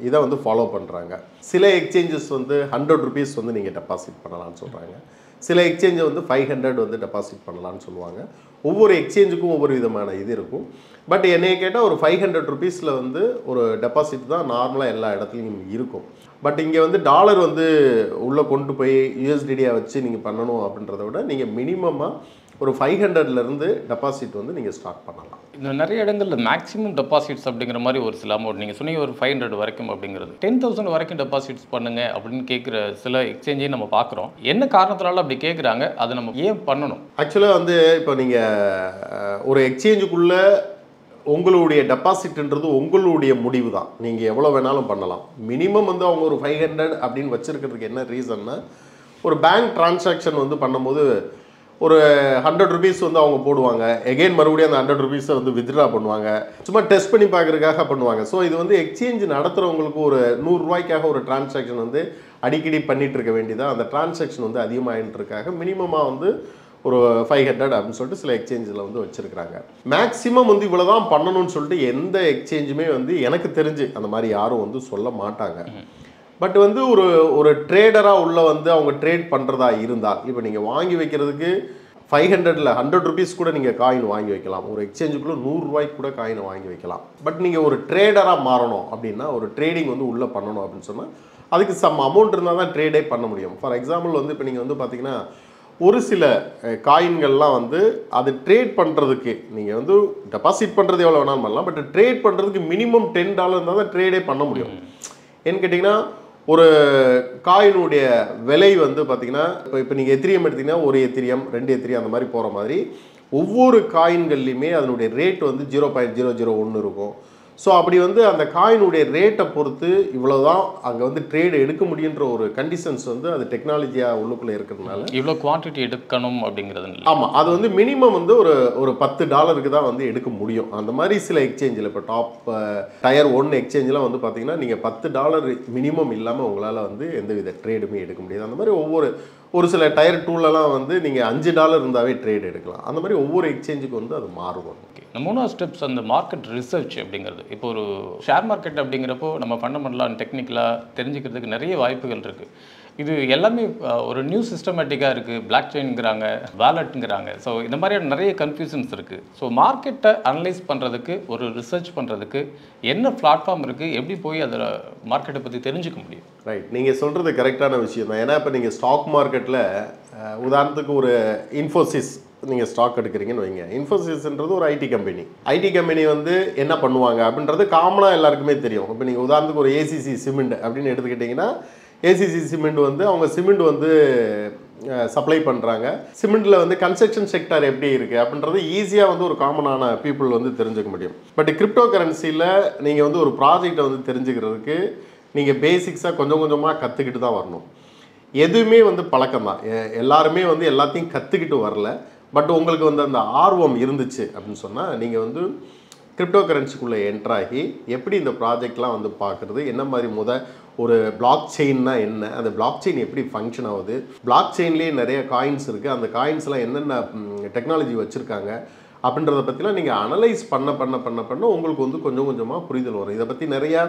இதை வந்து ஃபாலோ பண்ணுறாங்க. சில எக்ஸ்சேஞ்சஸ் வந்து 100 rupees வந்து நீங்கள் டெபாசிட் பண்ணலாம்னு சொல்கிறாங்க. சில எக்ஸ்சேஞ்சை வந்து 500 வந்து டெபாசிட் பண்ணலான்னு சொல்லுவாங்க. ஒவ்வொரு எக்ஸ்சேஞ்சுக்கும் ஒவ்வொரு விதமான இது இருக்கும். பட் என்னைய கேட்டால் ஒரு 500 rupeesல வந்து ஒரு டெபாசிட் தான் நார்மலாக எல்லா இடத்துலையும் இருக்கும். பட் இங்கே வந்து டாலர் வந்து உள்ளே கொண்டு போய் யூஎஸ்டிடியாக வச்சு நீங்கள் பண்ணணும் அப்படின்றத விட நீங்கள் மினிமமாக ஒரு 500லேருந்து டெபாசிட் வந்து நீங்கள் ஸ்டார்ட் பண்ணலாம். இந்த நிறைய இடங்களில் மேக்ஸிமம் டெபாசிட்ஸ் அப்படிங்கிற மாதிரி ஒரு சில அமௌண்ட் நீங்கள் சொன்னீங்க, ஒரு 500 வரைக்கும் அப்படிங்கிறது 10,000 வரைக்கும் டெபாசிட்ஸ் பண்ணுங்க அப்படின்னு கேட்குற சில எக்ஸ்சேஞ்சையும் நம்ம பார்க்குறோம். என்ன காரணத்தினால அப்படி கேட்குறாங்க, அதை நம்ம ஏன் பண்ணணும்? ஆக்சுவலாக வந்து இப்போ நீங்கள் ஒரு எக்ஸ்சேஞ்சுக்குள்ளே உங்களுடைய டெபாசிட்ன்றது உங்களுடைய முடிவு தான். நீங்கள் எவ்வளோ வேணாலும் பண்ணலாம். மினிமம் வந்து அவங்க ஒரு 500 அப்படின்னு வச்சுருக்கிறதுக்கு என்ன ரீசன்னா, ஒரு பேங்க் டிரான்சாக்ஷன் வந்து பண்ணும்போது ஒரு 100 rupees வந்து அவங்க போடுவாங்க. எகெயின் மறுபடியும் அந்த 100 rupees வந்து வித்ட்ரா பண்ணுவாங்க. சும்மா டெஸ்ட் பண்ணி பார்க்குறதுக்காக பண்ணுவாங்க. ஸோ இது வந்து எக்ஸ்சேஞ்ச் நடத்துகிறவங்களுக்கு ஒரு 100 ரூபாய்க்காக ஒரு டிரான்சாக்ஷன் வந்து அடிக்கடி பண்ணிகிட்டு இருக்க வேண்டியதாக அந்த டிரான்சாக்ஷன் வந்து அதிகமாகிட்டு இருக்காங்க. மினிமமாக வந்து ஒரு 500 அப்படின்னு சொல்லிட்டு சில எக்ஸ்சேஞ்சில் வந்து வச்சுருக்கிறாங்க. மேக்ஸிமம் வந்து இவ்வளோ தான் பண்ணணும்னு சொல்லிட்டு எந்த எக்ஸ்சேஞ்சுமே வந்து எனக்கு தெரிஞ்சு அந்த மாதிரி யாரும் வந்து சொல்ல மாட்டாங்க. பட் வந்து ஒரு ட்ரேடராக உள்ள வந்து அவங்க ட்ரேட் பண்ணுறதா இருந்தால், இப்போ நீங்கள் வாங்கி வைக்கிறதுக்கு 500ல் 100 rupees கூட நீங்கள் காயின் வாங்கி வைக்கலாம். ஒரு எக்ஸ்சேஞ்சுக்குள்ளே 100 ரூபாய்க்கு கூட காயினை வாங்கி வைக்கலாம். பட் நீங்கள் ஒரு ட்ரேடராக மாறணும் அப்படின்னா, ஒரு ட்ரேடிங் வந்து உள்ளே பண்ணணும் அப்படின்னு சொன்னால் அதுக்கு சம் அமௌண்ட் இருந்தால் தான் ட்ரேடே பண்ண முடியும். ஃபார் எக்ஸாம்பிள் வந்து இப்போ நீங்கள் வந்து பார்த்தீங்கன்னா, ஒரு சில காயின்கள்லாம் வந்து அது ட்ரேட் பண்ணுறதுக்கு நீங்கள் வந்து டெபாசிட் பண்ணுறது எவ்வளோ வேணாலும் பண்ணலாம். பட் ட்ரேட் பண்ணுறதுக்கு மினிமம் $10 இருந்தால் தான் ட்ரேடே பண்ண முடியும். ஏன்னு கேட்டிங்கன்னா, ஒரு காயினுடைய விலை வந்து பார்த்திங்கன்னா, இப்போ நீங்கள் எத்திரியம் எடுத்திங்கன்னா ஒரு எத்திரியம் 2 எத்திரியம் அந்த மாதிரி போகிற மாதிரி ஒவ்வொரு காயின்கள்லையுமே அதனுடைய ரேட் வந்து 0.001 இருக்கும். ஸோ அப்படி வந்து அந்த காயினுடைய ரேட்டை பொறுத்து இவ்வளோ தான் அங்கே வந்து ட்ரேடு எடுக்க முடியுன்ற ஒரு கண்டிஷன்ஸ் வந்து அது டெக்னாலஜியாக உள்ளுக்குள்ளே இருக்கிறதுனால இவ்வளோ குவான்டிட்டி எடுக்கணும் அப்படிங்கிறது. ஆமாம், அது வந்து மினிமம் வந்து ஒரு $10 தான் வந்து எடுக்க முடியும். அந்த மாதிரி சில எக்ஸ்சேஞ்சில் இப்போ டாப் டயர் 1 எக்ஸ்சேஞ்செலாம் வந்து பார்த்தீங்கன்னா நீங்கள் $10 மினிமம் இல்லாமல் உங்களால் வந்து எந்தவித ட்ரேடுமே எடுக்க முடியாது. அந்த மாதிரி ஒரு சில டயர் 2லலாம் வந்து நீங்கள் $5 இருந்தாவே ட்ரேட் எடுக்கலாம். அந்த மாதிரி ஒவ்வொரு எக்ஸ்சேஞ்சுக்கு வந்து அது மாறும். இந்த 3வது ஸ்டெப்ஸ் அந்த மார்க்கெட் ரிசர்ச் அப்படிங்கிறது. இப்போ ஒரு ஷேர் மார்க்கெட் அப்படிங்கிறப்போ நம்ம ஃபண்டமெண்டலாக டெக்னிக்கலாக தெரிஞ்சுக்கிறதுக்கு நிறைய வாய்ப்புகள் இருக்குது. இது எல்லாமே ஒரு நியூ சிஸ்டமேட்டிக்காக இருக்குது. பிளாக் செயின்ங்கிறாங்க, வேலட்ங்கிறாங்க. ஸோ இந்த மாதிரியான நிறைய கன்ஃபியூஷன்ஸ் இருக்குது. ஸோ மார்க்கெட்டை அனலைஸ் பண்ணுறதுக்கு, ஒரு ரிசர்ச் பண்ணுறதுக்கு என்ன பிளாட்ஃபார்ம் இருக்குது, எப்படி போய் அதில் மார்க்கெட்டை பற்றி தெரிஞ்சுக்க முடியும்? ரைட், நீங்கள் சொல்கிறது கரெக்டான விஷயம் தான். ஏன்னா இப்போ நீங்கள் ஸ்டாக் மார்க்கெட்டில் உதாரணத்துக்கு ஒரு இன்ஃபோசிஸ் நீங்கள் ஸ்டாக் எடுக்கிறீங்கன்னு வைங்க. இன்ஃபோசிஸ்ன்றது ஒரு ஐடி கம்பெனி வந்து என்ன பண்ணுவாங்க அப்படின்றது காமனாக எல்லாருக்குமே தெரியும். இப்போ நீங்கள் உதாரணத்துக்கு ஒரு ஏசிசி சிமெண்ட் அப்படின்னு எடுத்துக்கிட்டிங்கன்னா, ஏசிசி சிமெண்ட் வந்து அவங்க சிமெண்ட் வந்து சப்ளை பண்ணுறாங்க. சிமெண்ட்டில் வந்து கன்ஸ்ட்ரக்ஷன் செக்டர் எப்படி இருக்குது அப்படின்றது ஈஸியாக வந்து ஒரு காமனான பீப்புள் வந்து தெரிஞ்சுக்க முடியும். பட் கிரிப்டோ கரன்சியில் நீங்கள் வந்து ஒரு ப்ராஜெக்டை வந்து தெரிஞ்சுக்கிறதுக்கு நீங்கள் பேசிக்ஸாக கொஞ்சம் கொஞ்சமாக கற்றுக்கிட்டு தான் வரணும். எதுவுமே வந்து பழக்கம் தான். எல்லாருமே வந்து எல்லாத்தையும் கற்றுக்கிட்டு வரல. பட் உங்களுக்கு வந்து அந்த ஆர்வம் இருந்துச்சு அப்படின்னு சொன்னால் நீங்கள் வந்து கிரிப்டோ கரன்சிக்குள்ளே என்ட்ராகி எப்படி இந்த ப்ராஜெக்ட்லாம் வந்து பார்க்குறது, என்ன மாதிரி ஒரு பிளாக் செயின்னா என்ன, அந்த பிளாக் செயின் எப்படி ஃபங்க்ஷன் ஆகுது, பிளாக் செயின்லேயே நிறைய காயின்ஸ் இருக்குது, அந்த காயின்ஸ்லாம் என்னென்ன டெக்னாலஜி வச்சுருக்காங்க அப்படின்றத பற்றிலாம் நீங்கள் அனலைஸ் பண்ண உங்களுக்கு வந்து கொஞ்சம் கொஞ்சமாக புரிதல் வரும். இதை பற்றி நிறையா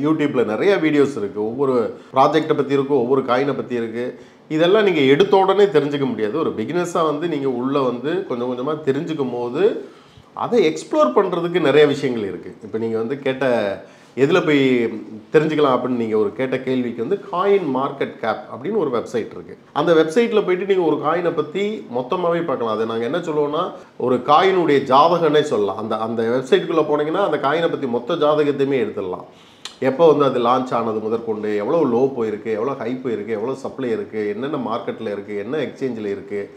யூடியூப்பில் நிறைய வீடியோஸ் இருக்குது. ஒவ்வொரு ப்ராஜெக்டை பற்றி இருக்குது, ஒவ்வொரு காயினை பற்றி இருக்குது. இதெல்லாம் நீங்கள் எடுத்த உடனே தெரிஞ்சுக்க முடியாது. ஒரு பிகினர்ஸாக வந்து நீங்கள் உள்ளே வந்து கொஞ்சம் கொஞ்சமாக தெரிஞ்சுக்கும் போது அதை எக்ஸ்ப்ளோர் பண்ணுறதுக்கு நிறைய விஷயங்கள் இருக்குது. இப்போ நீங்கள் வந்து கேட்ட எதில் போய் தெரிஞ்சுக்கலாம் அப்படின்னு நீங்கள் ஒரு கேட்ட கேள்விக்கு வந்து காயின் மார்க்கெட் கேப் அப்படின்னு ஒரு வெப்சைட் இருக்குது. அந்த வெப்சைட்டில் போய்ட்டு நீங்கள் ஒரு காயினை பற்றி மொத்தமாகவே பார்க்கலாம். அது நாங்கள் என்ன சொல்லுவோம்னா ஒரு காயினுடைய ஜாதகன்னே சொல்லலாம். அந்த வெப்சைட்டுக்குள்ளே போனீங்கன்னா அந்த காயினை பற்றி மொத்த ஜாதகத்தையுமே எடுத்துடலாம். எப்போ வந்து அது லான்ச் ஆனது முதற்கொண்டு எவ்வளோ லோ போயிருக்கு, எவ்வளோ ஹை போயிருக்கு, எவ்வளோ சப்ளை இருக்குது, என்னென்ன மார்க்கெட்டில் இருக்குது, என்ன எக்ஸ்சேஞ்சில் இருக்குது,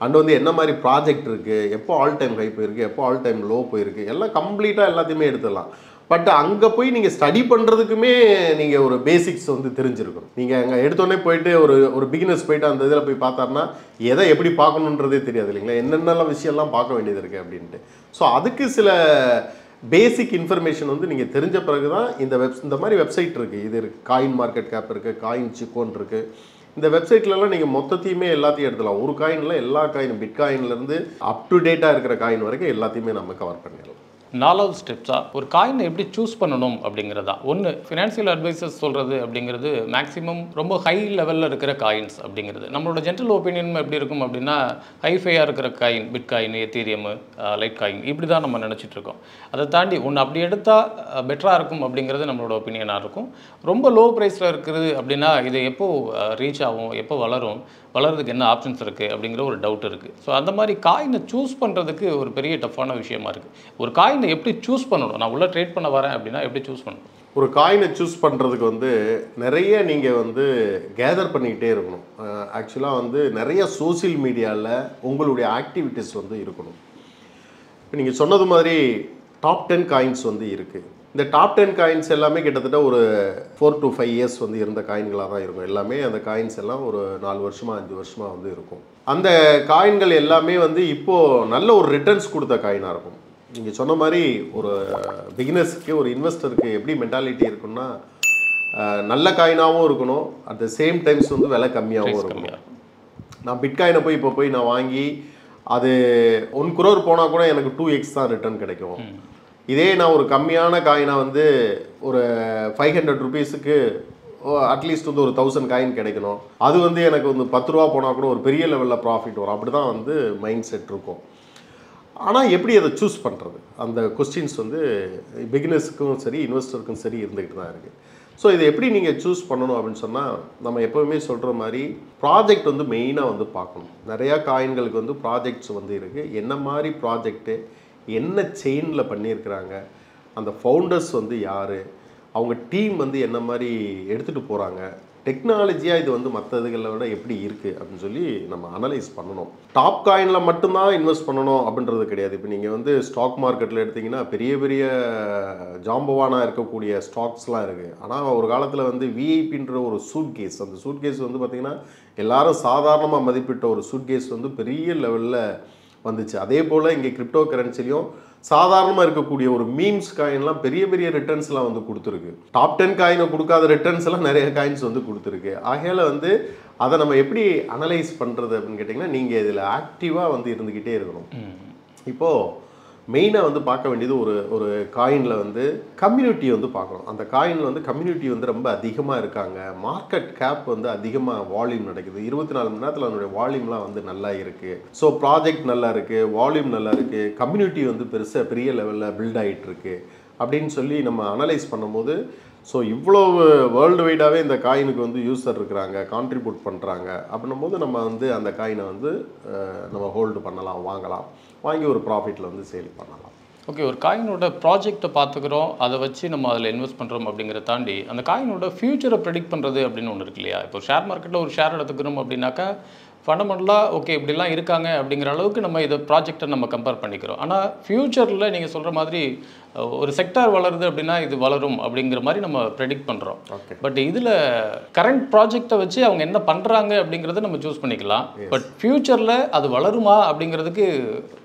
அண்ட் வந்து என்ன மாதிரி ப்ராஜெக்ட் இருக்குது, எப்போ ஆல் டைம் ஹை போயிருக்கு, எப்போ ஆல் டைம் லோ போயிருக்கு, எல்லாம் கம்ப்ளீட்டாக எல்லாத்தையுமே எடுத்துடலாம். பட் அங்கே போய் நீங்கள் ஸ்டடி பண்ணுறதுக்குமே நீங்கள் ஒரு பேசிக்ஸ் வந்து தெரிஞ்சிருக்கணும். நீங்கள் அங்கே எடுத்தோடனே போயிட்டு ஒரு பிகினர்ஸ் போயிட்டு அந்த இதில் போய் பார்த்தாருன்னா எதை எப்படி பார்க்கணுன்றதே தெரியாது இல்லைங்களா, என்னென்னலாம் விஷயம்லாம் பார்க்க வேண்டியது இருக்குது அப்படின்ட்டு. ஸோ அதுக்கு சில பேசிக் இன்ஃபர்மேஷன் வந்து நீங்கள் தெரிஞ்ச பிறகு தான் இந்த மாதிரி வெப்சைட் இருக்குது. இது இருக்குது, காயின் மார்க்கெட் கேப் இருக்குது, காயின் சிக்கோன் இருக்குது. இந்த வெப்சைட்லலாம் நீங்கள் மொத்தத்தையுமே எல்லாத்தையும் எடுத்துலாம். ஒரு காயினில் எல்லா காயினும், பிட்காயின்லேருந்து அப் டு டேட்டாக இருக்கிற காயின் வரைக்கும் எல்லாத்தையுமே நம்ம கவர் பண்ணிடலாம். 4வது ஸ்டெப்ஸாக ஒரு காயினை எப்படி சூஸ் பண்ணணும் அப்படிங்கிறதா. ஒன்று, ஃபினான்ஷியல் அட்வைசர்ஸ் சொல்கிறது அப்படிங்கிறது மேக்ஸிமம் ரொம்ப ஹை லெவலில் இருக்கிற காயின்ஸ் அப்படிங்கிறது. நம்மளோட ஜென்ரல் ஒப்பீனியன் எப்படி இருக்கும் அப்படின்னா, ஹைஃபையாக இருக்கிற coin, bitcoin, Ethereum, light coin, இப்படி தான் நம்ம நினச்சிட்டு இருக்கோம். அதை தாண்டி ஒன்று அப்படி எடுத்தால் பெட்டராக இருக்கும் அப்படிங்கிறது நம்மளோட ஒப்பீனியனாக இருக்கும். ரொம்ப லோ ப்ரைஸில் இருக்குது அப்படின்னா இது எப்போ ரீச் ஆகும், எப்போ வளர்றதுக்கு என்ன ஆப்ஷன்ஸ் இருக்குது அப்படிங்கிற ஒரு டவுட் இருக்குது. ஸோ அந்த மாதிரி காயினை சூஸ் பண்ணுறதுக்கு ஒரு பெரிய டஃப்பான விஷயமா இருக்குது. ஒரு காயினை எப்படி சூஸ் பண்ணணும், நான் உள்ள ட்ரேட் பண்ண வரேன் அப்படின்னா எப்படி சூஸ் பண்ணணும்? ஒரு காயினை சூஸ் பண்ணுறதுக்கு வந்து நிறைய நீங்கள் வந்து கேதர் பண்ணிக்கிட்டே இருக்கணும். ஆக்சுவலாக வந்து நிறைய சோசியல் மீடியாவில் உங்களுடைய ஆக்டிவிட்டீஸ் வந்து இருக்கணும். இப்போ நீங்கள் சொன்னது மாதிரி டாப் 10 காயின்ஸ் வந்து இருக்குது. இந்த டாப் 10 காயின்ஸ் எல்லாமே கிட்டத்தட்ட ஒரு 4 to 5 இயர்ஸ் வந்து இருந்த காயின்களாக தான் இருக்கும். எல்லாமே அந்த காயின்ஸ் எல்லாம் ஒரு 4 வருஷமாக 5 வருஷமாக வந்து இருக்கும். அந்த காயின்கள் எல்லாமே வந்து இப்போது நல்ல ஒரு ரிட்டர்ன்ஸ் கொடுத்த காயினாக இருக்கும். நீங்கள் சொன்ன மாதிரி ஒரு பிகினர்ஸுக்கு, ஒரு இன்வெஸ்டருக்கு எப்படி மென்டாலிட்டி இருக்குன்னா, நல்ல காயினாகவும் இருக்கணும், அட் த சேம் டைம்ஸ் வந்து விலை கம்மியாகவும் இருக்கணும். நான் பிட்காயினை இப்போ போய் நான் வாங்கி அது 1 crore போனால் கூட எனக்கு 2x தான் ரிட்டர்ன் கிடைக்கும். இதே நான் ஒரு கம்மியான காயினை வந்து ஒரு 500 rupeesக்கு அட்லீஸ்ட் வந்து ஒரு 1000 காயின் கிடைக்கணும். அது வந்து எனக்கு வந்து 10 ரூபா போனால் கூட ஒரு பெரிய லெவலில் ப்ராஃபிட் வரும். அப்படி தான் வந்து மைண்ட் செட் இருக்கும். ஆனால் எப்படி அதை சூஸ் பண்ணுறது, அந்த கொஸ்டின்ஸ் வந்து பிகினர்ஸுக்கும் சரி இன்வெஸ்டருக்கும் சரி இருந்துக்கிட்டு தான் இருக்குது. ஸோ இதை எப்படி நீங்கள் சூஸ் பண்ணணும் அப்படின்னு சொன்னால், நம்ம எப்போவுமே சொல்கிற மாதிரி ப்ராஜெக்ட் வந்து மெயினாக வந்து பார்க்கணும். நிறையா காயின்களுக்கு வந்து ப்ராஜெக்ட்ஸ் வந்து இருக்குது. என்ன மாதிரி ப்ராஜெக்ட்டு, என்ன செயினில் பண்ணியிருக்கிறாங்க, அந்த ஃபவுண்டர்ஸ் வந்து யார், அவங்க டீம் வந்து என்ன மாதிரி எடுத்துகிட்டு போகிறாங்க, டெக்னாலஜியாக இது வந்து மற்ற இதுகளை விட எப்படி இருக்குது அப்படின்னு சொல்லி நம்ம அனலைஸ் பண்ணணும். டாப் காயினில் மட்டும்தான் இன்வெஸ்ட் பண்ணணும் அப்படின்றது கிடையாது. இப்போ நீங்கள் வந்து ஸ்டாக் மார்க்கெட்டில் எடுத்திங்கன்னா பெரிய பெரிய ஜாம்பவானாக இருக்கக்கூடிய ஸ்டாக்ஸ்லாம் இருக்குது. ஆனால் ஒரு காலத்தில் வந்து விஐபின்ற ஒரு சூட்கேஸ், அந்த சூட்கேஸ் வந்து பார்த்திங்கன்னா எல்லாரும் சாதாரணமாக மதிப்பிட்ட ஒரு சூட்கேஸ் வந்து பெரிய லெவலில் வந்துச்சு. அதே போல் இங்கே கிரிப்டோ கரன்சிலையும் சாதாரணமாக இருக்கக்கூடிய ஒரு மீம்ஸ் காயின்லாம் பெரிய பெரிய ரிட்டர்ன்ஸ்லாம் வந்து கொடுத்துருக்கு. டாப் 10 காயினை கொடுக்காத ரிட்டர்ன்ஸ் எல்லாம் நிறைய காயின்ஸ் வந்து கொடுத்துருக்கு. ஆகையால் வந்து அதை நம்ம எப்படி அனலைஸ் பண்ணுறது அப்படின்னு கேட்டிங்கன்னா, நீங்கள் இதில் ஆக்டிவாக வந்து இருந்துக்கிட்டே இருக்கணும். இப்போது மெயினாக வந்து பார்க்க வேண்டியது ஒரு காயினில் வந்து கம்யூனிட்டி வந்து பார்க்கணும். அந்த காயினில் வந்து கம்யூனிட்டி வந்து ரொம்ப அதிகமாக இருக்காங்க, மார்க்கெட் கேப் வந்து அதிகமாக வால்யூம் நடக்குது, 24 மணி நேரத்தில் அதனுடைய வால்யூம்லாம் வந்து நல்லா இருக்குது, ஸோ ப்ராஜெக்ட் நல்லா இருக்குது, வால்யூம் நல்லா இருக்குது, கம்யூனிட்டி வந்து பெரிய லெவலில் பில்ட் ஆகிட்டு இருக்கு அப்படின்னு சொல்லி நம்ம அனலைஸ் பண்ணும்போது, ஸோ இவ்வளோ வேர்ல்டு வைடாகவே இந்த காயினுக்கு வந்து யூஸர் இருக்கிறாங்க, கான்ட்ரிபியூட் பண்ணுறாங்க அப்படின்னும் போது நம்ம வந்து அந்த காயினை வந்து நம்ம ஹோல்டு பண்ணலாம், வாங்கி ஒரு ப்ராஃபிட்டில் வந்து சேல் பண்ணலாம். ஓகே, ஒரு காயினோட ப்ராஜெக்டை பார்த்துக்கிறோம், அதை வச்சு நம்ம அதில் இன்வெஸ்ட் பண்ணுறோம் அப்படிங்கிறத தாண்டி அந்த காயினோட ஃபியூச்சரை ப்ரெடிக்ட் பண்ணுறது அப்படின்னு ஒன்று இருக்கு இல்லையா? இப்போ ஷேர் மார்க்கெட்டில் ஒரு ஷேர் எடுத்துக்கிறோம் அப்படின்னாக்கா ஃபண்டமெண்டலாக ஓகே இப்படிலாம் இருக்காங்க அப்படிங்கிற அளவுக்கு நம்ம இதை ப்ராஜெக்டை நம்ம கம்பேர் பண்ணிக்கிறோம். ஆனால் ஃப்யூச்சரில் நீங்கள் சொல்கிற மாதிரி ஒரு செக்டார் வளருது அப்படின்னா இது வளரும் அப்படிங்கிற மாதிரி நம்ம ப்ரெடிக்ட் பண்ணுறோம். பட் இதில் கரண்ட் ப்ராஜெக்டை வச்சு அவங்க என்ன பண்ணுறாங்க அப்படிங்கிறத நம்ம சூஸ் பண்ணிக்கலாம். பட் ஃப்யூச்சரில் அது வளருமா அப்படிங்கிறதுக்கு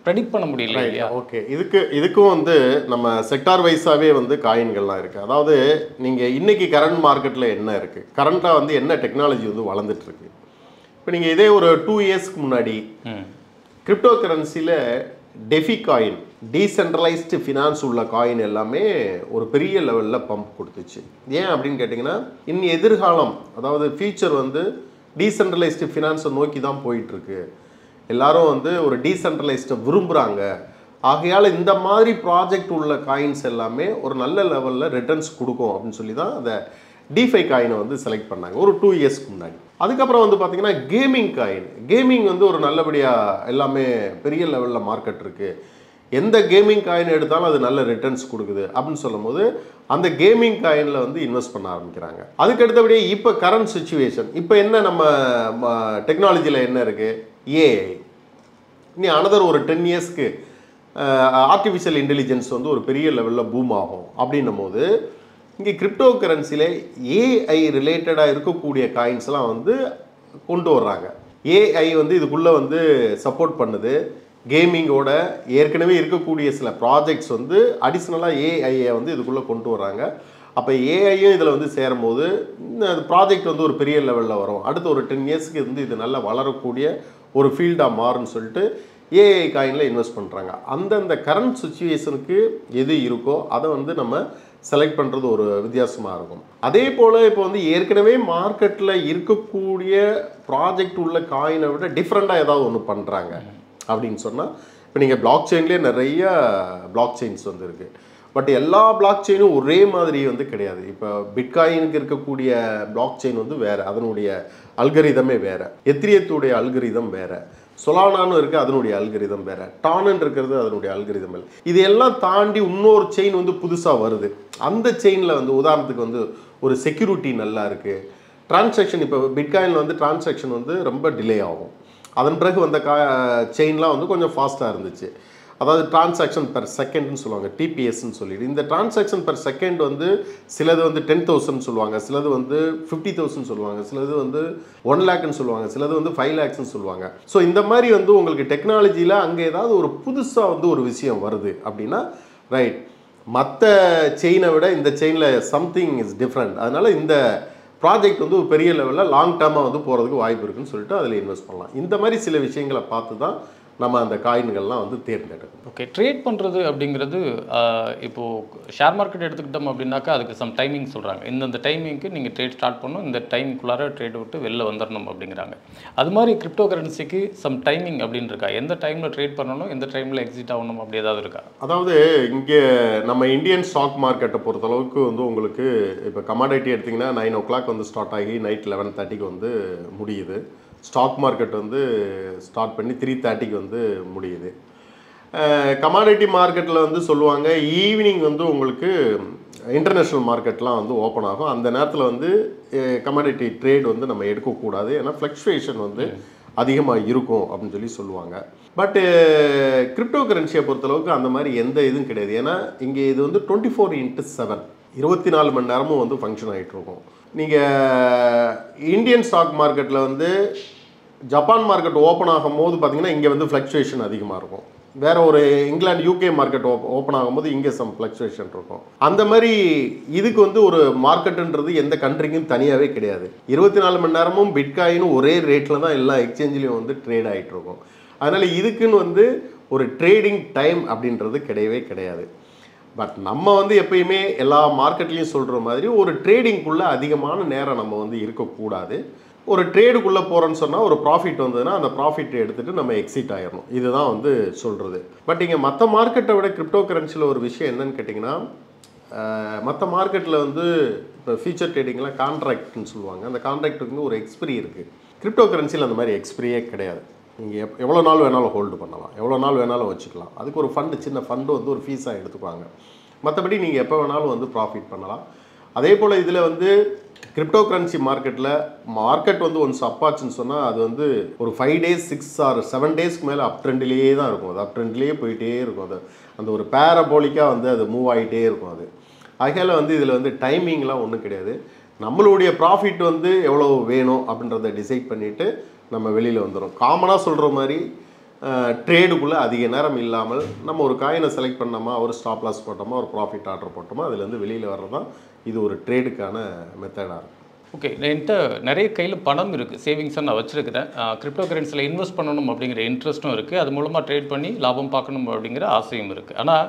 ப்ரெடிக்ட் பண்ண முடியல இல்லையா? ஓகே, இதுக்கும் வந்து நம்ம செக்டார் வைஸாகவே வந்து காயின்கள்லாம் இருக்குது. அதாவது நீங்கள் இன்றைக்கி கரண்ட் மார்க்கெட்டில் என்ன இருக்குது, கரண்ட்டாக வந்து என்ன டெக்னாலஜி வந்து வளர்ந்துட்டுருக்கு. இப்போ நீங்கள் இதே ஒரு 2 இயர்ஸ்க்கு முன்னாடி கிரிப்டோ கரன்சியில் டெஃபி காயின், டீசென்ட்ரலைஸ்டு ஃபினான்ஸ் உள்ள காயின் எல்லாமே ஒரு பெரிய லெவலில் பம்ப் கொடுத்துச்சு. ஏன் அப்படின்னு கேட்டிங்கன்னா, எதிர்காலம் அதாவது ஃபியூச்சர் வந்து டீசென்ட்ரலைஸ்டு ஃபினான்ஸை நோக்கி தான் போயிட்டுருக்கு. எல்லாரும் வந்து ஒரு டீசென்ட்ரலைஸ்டை விரும்புகிறாங்க. ஆகையால் இந்த மாதிரி ப்ராஜெக்ட் உள்ள காயின்ஸ் எல்லாமே ஒரு நல்ல லெவலில் ரிட்டர்ன்ஸ் கொடுக்கும் அப்படின்னு சொல்லி தான் அதை டிஃபை காயினை வந்து செலக்ட் பண்ணாங்க ஒரு 2 இயர்ஸ்க்கு முன்னாடி. அதுக்கப்புறம் வந்து பார்த்திங்கன்னா கேமிங் காயின், கேமிங் வந்து ஒரு நல்லபடியாக எல்லாமே பெரிய லெவலில் மார்க்கெட் இருக்குது. எந்த கேமிங் காயின் எடுத்தாலும் அது நல்ல ரிட்டர்ன்ஸ் கொடுக்குது அப்படின்னு சொல்லும் போது அந்த கேமிங் காயினில் வந்து இன்வெஸ்ட் பண்ண ஆரம்பிக்கிறாங்க. அதுக்கு அடுத்தபடியே இப்போ கரண்ட் சுச்சுவேஷன், இப்போ என்ன நம்ம டெக்னாலஜியில் என்ன இருக்குது, ஏஐ. இனி அனதர் ஒரு 10 இயர்ஸ்க்கு ஆர்டிஃபிஷியல் இன்டெலிஜென்ஸ் வந்து ஒரு பெரிய லெவலில் பூம் ஆகும் அப்படின்னும் போது இங்கே கிரிப்டோ கரன்சியில் ஏஐ ரிலேட்டடாக இருக்கக்கூடிய காயின்ஸ்லாம் வந்து கொண்டு வர்றாங்க. ஏஐ வந்து இதுக்குள்ளே வந்து சப்போர்ட் பண்ணுது. கேமிங்கோட ஏற்கனவே இருக்கக்கூடிய சில ப்ராஜெக்ட்ஸ் வந்து அடிஷ்னலாக ஏஐயை வந்து இதுக்குள்ளே கொண்டு வராங்க. அப்போ ஏஐயும் இதில் வந்து சேரும்போது அந்த ப்ராஜெக்ட் வந்து ஒரு பெரிய லெவலில் வரும். அடுத்த ஒரு 10 இயர்ஸ்க்கு வந்து இது நல்லா வளரக்கூடிய ஒரு ஃபீல்டாக மாறுன்னு சொல்லிட்டு ஏஐ காயினில் இன்வெஸ்ட் பண்ணுறாங்க. அந்தந்த கரண்ட் சுச்சுவேஷனுக்கு எது இருக்கோ அதை வந்து நம்ம செலக்ட் பண்ணுறது ஒரு வித்தியாசமாக இருக்கும். அதே போல் இப்போ வந்து ஏற்கனவே மார்க்கெட்டில் இருக்கக்கூடிய ப்ராஜெக்ட் உள்ள காயினை விட டிஃப்ரெண்ட்டாக ஏதாவது ஒன்று பண்ணுறாங்க அப்படின்னு சொன்னால், இப்போ நீங்கள் பிளாக் செயின்லேயே நிறைய பிளாக் செயின்ஸ் வந்து இருக்குது. பட் எல்லா பிளாக் செயினும் ஒரே மாதிரி வந்து கிடையாது. இப்போ பிட்காயினுக்கு இருக்கக்கூடிய பிளாக் செயின் வந்து வேறு, அதனுடைய அல்கரிதமே வேறு. எத்திரியத்துடைய அல்கரிதம் வேறு, சொலானான்னு இருக்குது அதனுடைய அல்கரிதம் வேறு, டானன் இருக்கிறது அதனுடைய அல்கரிதம் இல்லை. இது எல்லாம் தாண்டி இன்னொரு செயின் வந்து புதுசாக வருது. அந்த செயினில் வந்து உதாரணத்துக்கு வந்து ஒரு செக்யூரிட்டி நல்லா இருக்குது. டிரான்சாக்ஷன் இப்போ பிட்காயினில் வந்து டிரான்சாக்ஷன் வந்து ரொம்ப டிலே ஆகும். அதன் பிறகு வந்த செயின்லாம் வந்து கொஞ்சம் ஃபாஸ்ட்டாக இருந்துச்சு. அதாவது டிரான்சாக்ஷன் பெர் செகண்ட்னு சொல்லுவாங்க, டிபிஎஸ்ன்னு சொல்லிட்டு. இந்த டிரான்சாக்ஷன் பெர் செகண்ட் வந்து சிலது வந்து 10,000 சொல்லுவாங்க, சிலது வந்து 50,000 சொல்லுவாங்க, சிலது வந்து 1 lakhன்னு சொல்லுவாங்க, சிலது வந்து 5 lakhsன்னு சொல்லுவாங்க. ஸோ இந்த மாதிரி வந்து உங்களுக்கு டெக்னாலஜியில் அங்கே ஏதாவது ஒரு புதுசாக வந்து ஒரு விஷயம் வருது அப்படின்னா ரைட், மற்ற செயினை விட இந்த செயினில் சம்திங் இஸ் டிஃப்ரெண்ட், அதனால் இந்த ப்ராஜெக்ட் வந்து ஒரு பெரிய லெவலில் லாங் டேர்மாக வந்து போகிறதுக்கு வாய்ப்பு இருக்குன்னு சொல்லிட்டு அதில் இன்வெஸ்ட் பண்ணலாம். இந்த மாதிரி சில விஷயங்களை பார்த்து தான் நம்ம அந்த காயின்கள்லாம் வந்து தேர்ந்தெடுக்கணும். ஓகே, ட்ரேட் பண்ணுறது அப்படிங்கிறது இப்போது ஷேர் மார்க்கெட் எடுத்துக்கிட்டோம் அப்படின்னாக்கா அதுக்கு சம் டைமிங் சொல்கிறாங்க. இந்தந்த டைமிங்க்கு நீங்கள் ட்ரேட் ஸ்டார்ட் பண்ணணும், இந்த டைமுக்குள்ளார ட்ரேட் விட்டு வெளில வந்துடணும் அப்படிங்கிறாங்க. அது மாதிரி கிரிப்டோ கரன்சிக்கு சம் டைமிங் அப்படின்னு இருக்கா? எந்த டைமில் ட்ரேட் பண்ணணும், எந்த டைமில் எக்ஸிட் ஆகணும், அப்படி ஏதாவது இருக்கா? அதாவது இங்கே நம்ம இந்தியன் ஸ்டாக் மார்க்கெட்டை பொறுத்தளவுக்கு வந்து உங்களுக்கு இப்போ கமாடிட்டி எடுத்திங்கன்னா 9 o'clock வந்து ஸ்டார்ட் ஆகி நைட் 11:30க்கு வந்து முடியுது. ஸ்டாக் மார்க்கெட் வந்து ஸ்டார்ட் பண்ணி 3:30க்கு வந்து முடியுது. கமாடிட்டி மார்க்கெட்டில் வந்து சொல்லுவாங்க ஈவினிங் வந்து உங்களுக்கு இன்டர்நேஷ்னல் மார்க்கெட்லாம் வந்து ஓப்பன் ஆகும். அந்த நேரத்தில் வந்து கமாடிட்டி ட்ரேட் வந்து நம்ம எடுக்கக்கூடாது, ஏன்னா ஃப்ளக்சுவேஷன் வந்து அதிகமாக இருக்கும் அப்படின்னு சொல்லி சொல்லுவாங்க. பட்டு கிரிப்டோ கரன்சியை பொறுத்தளவுக்கு அந்த மாதிரி எந்த இதுவும் கிடையாது. ஏன்னா இங்கே இது வந்து 24/7 24 மணி நேரமும் வந்து ஃபங்க்ஷன் ஆகிட்டு இருக்கும். நீங்கள் இந்தியன் ஸ்டாக் மார்க்கெட்டில் வந்து ஜப்பான் மார்க்கெட் ஓப்பன் ஆகும் போது பார்த்தீங்கன்னா இங்கே வந்து ஃப்ளக்சுவேஷன் அதிகமாக இருக்கும். வேறு ஒரு இங்கிலாந்து யூகே மார்க்கெட் ஓப்பன் ஆகும்போது இங்கே சம் ஃப்ளக்சுவேஷன் இருக்கும். அந்த மாதிரி இதுக்கு வந்து ஒரு மார்க்கெட்டுன்றது எந்த கண்ட்ரிக்கும் தனியாகவே கிடையாது. 24 மணி நேரமும் பிட்காயினும் ஒரே ரேட்டில் தான் எல்லா எக்ஸ்சேஞ்சிலையும் வந்து ட்ரேட் ஆகிட்டு இருக்கும். அதனால் இதுக்குன்னு வந்து ஒரு ட்ரேடிங் டைம் அப்படின்றது கிடையவே கிடையாது. பட் நம்ம வந்து எப்பயுமே எல்லா மார்க்கெட்லேயும் சொல்கிற மாதிரி ஒரு ட்ரேடிங்குள்ளே அதிகமான நேரம் நம்ம வந்து இருக்கக்கூடாது. ஒரு ட்ரேடுக்குள்ளே போகிறோன்னு சொன்னால் ஒரு ப்ராஃபிட் வந்ததுன்னா அந்த ப்ராஃபிட் எடுத்துகிட்டு நம்ம எக்ஸிட் ஆகிடணும், இதுதான் வந்து சொல்கிறது. பட் இங்கே மற்ற மார்க்கெட்டை விட கிரிப்டோ கரன்சியில் ஒரு விஷயம் என்னன்னு கேட்டிங்கன்னா, மற்ற மார்க்கெட்டில் வந்து இப்போ ஃபியூச்சர் ட்ரேடிங்லாம் கான்ட்ராக்ட்னு சொல்லுவாங்க. அந்த கான்ட்ராக்டுக்கு வந்து ஒரு எக்ஸ்பிரி இருக்குது. கிரிப்டோ கரன்சியில் அந்த மாதிரி எக்ஸ்பிரியே கிடையாது. நீங்கள் எவ்வளோ நாள் வேணாலும் ஹோல்டு பண்ணலாம், எவ்வளோ நாள் வேணாலும் வச்சுக்கலாம். அதுக்கு ஒரு ஃபண்டு, சின்ன ஃபண்டு வந்து ஒரு ஃபீஸாக எடுத்துக்குவாங்க. மற்றபடி நீங்கள் எப்போ வேணாலும் வந்து ப்ராஃபிட் பண்ணலாம். அதே போல் இதில் வந்து கிரிப்டோ கரன்சி மார்க்கெட் வந்து ஒன்ஸ் அப்பாச்சுன்னு சொன்னால் அது வந்து ஒரு 5 days 6 or 7 daysக்கு மேலே அப் ட்ரெண்ட்லேயே தான் இருக்கும். அது அப் ட்ரெண்ட்லேயே போயிட்டே இருக்கும். அது அந்த ஒரு பேரபோலிக்காக வந்து அது மூவ் ஆகிட்டே இருக்கும். அது ஆகையால் வந்து இதில் வந்து டைமிங்லாம் ஒன்றும் கிடையாது. நம்மளுடைய ப்ராஃபிட் வந்து எவ்வளோ வேணும் அப்படின்றத டிசைட் பண்ணிவிட்டு நம்ம வெளியில் வந்துடும். காமனாக சொல்கிற மாதிரி ட்ரேடுக்குள்ளே அதிக நேரம் இல்லாமல் நம்ம ஒரு காயினை செலக்ட் பண்ணோமா, ஒரு ஸ்டாப் லாஸ் போட்டோமா, ஒரு ப்ராஃபிட் ஆர்டர் போட்டோமா, அதுலேருந்து வெளியில் வர்றது தான் இது ஒரு ட்ரேடுக்கான மெத்தடாக இருக்கும். ஓகே, என்கிட்ட நிறைய கையில் பணம் இருக்குது, சேவிங்ஸாக நான் வச்சுருக்கிறேன். கிரிப்டோ கரன்சியில் இன்வெஸ்ட் பண்ணணும் அப்படிங்கிற இன்ட்ரெஸ்ட்டும் இருக்குது, அது மூலமாக ட்ரேட் பண்ணி லாபம் பார்க்கணும் அப்படிங்கிற ஆசையும் இருக்குது. ஆனால்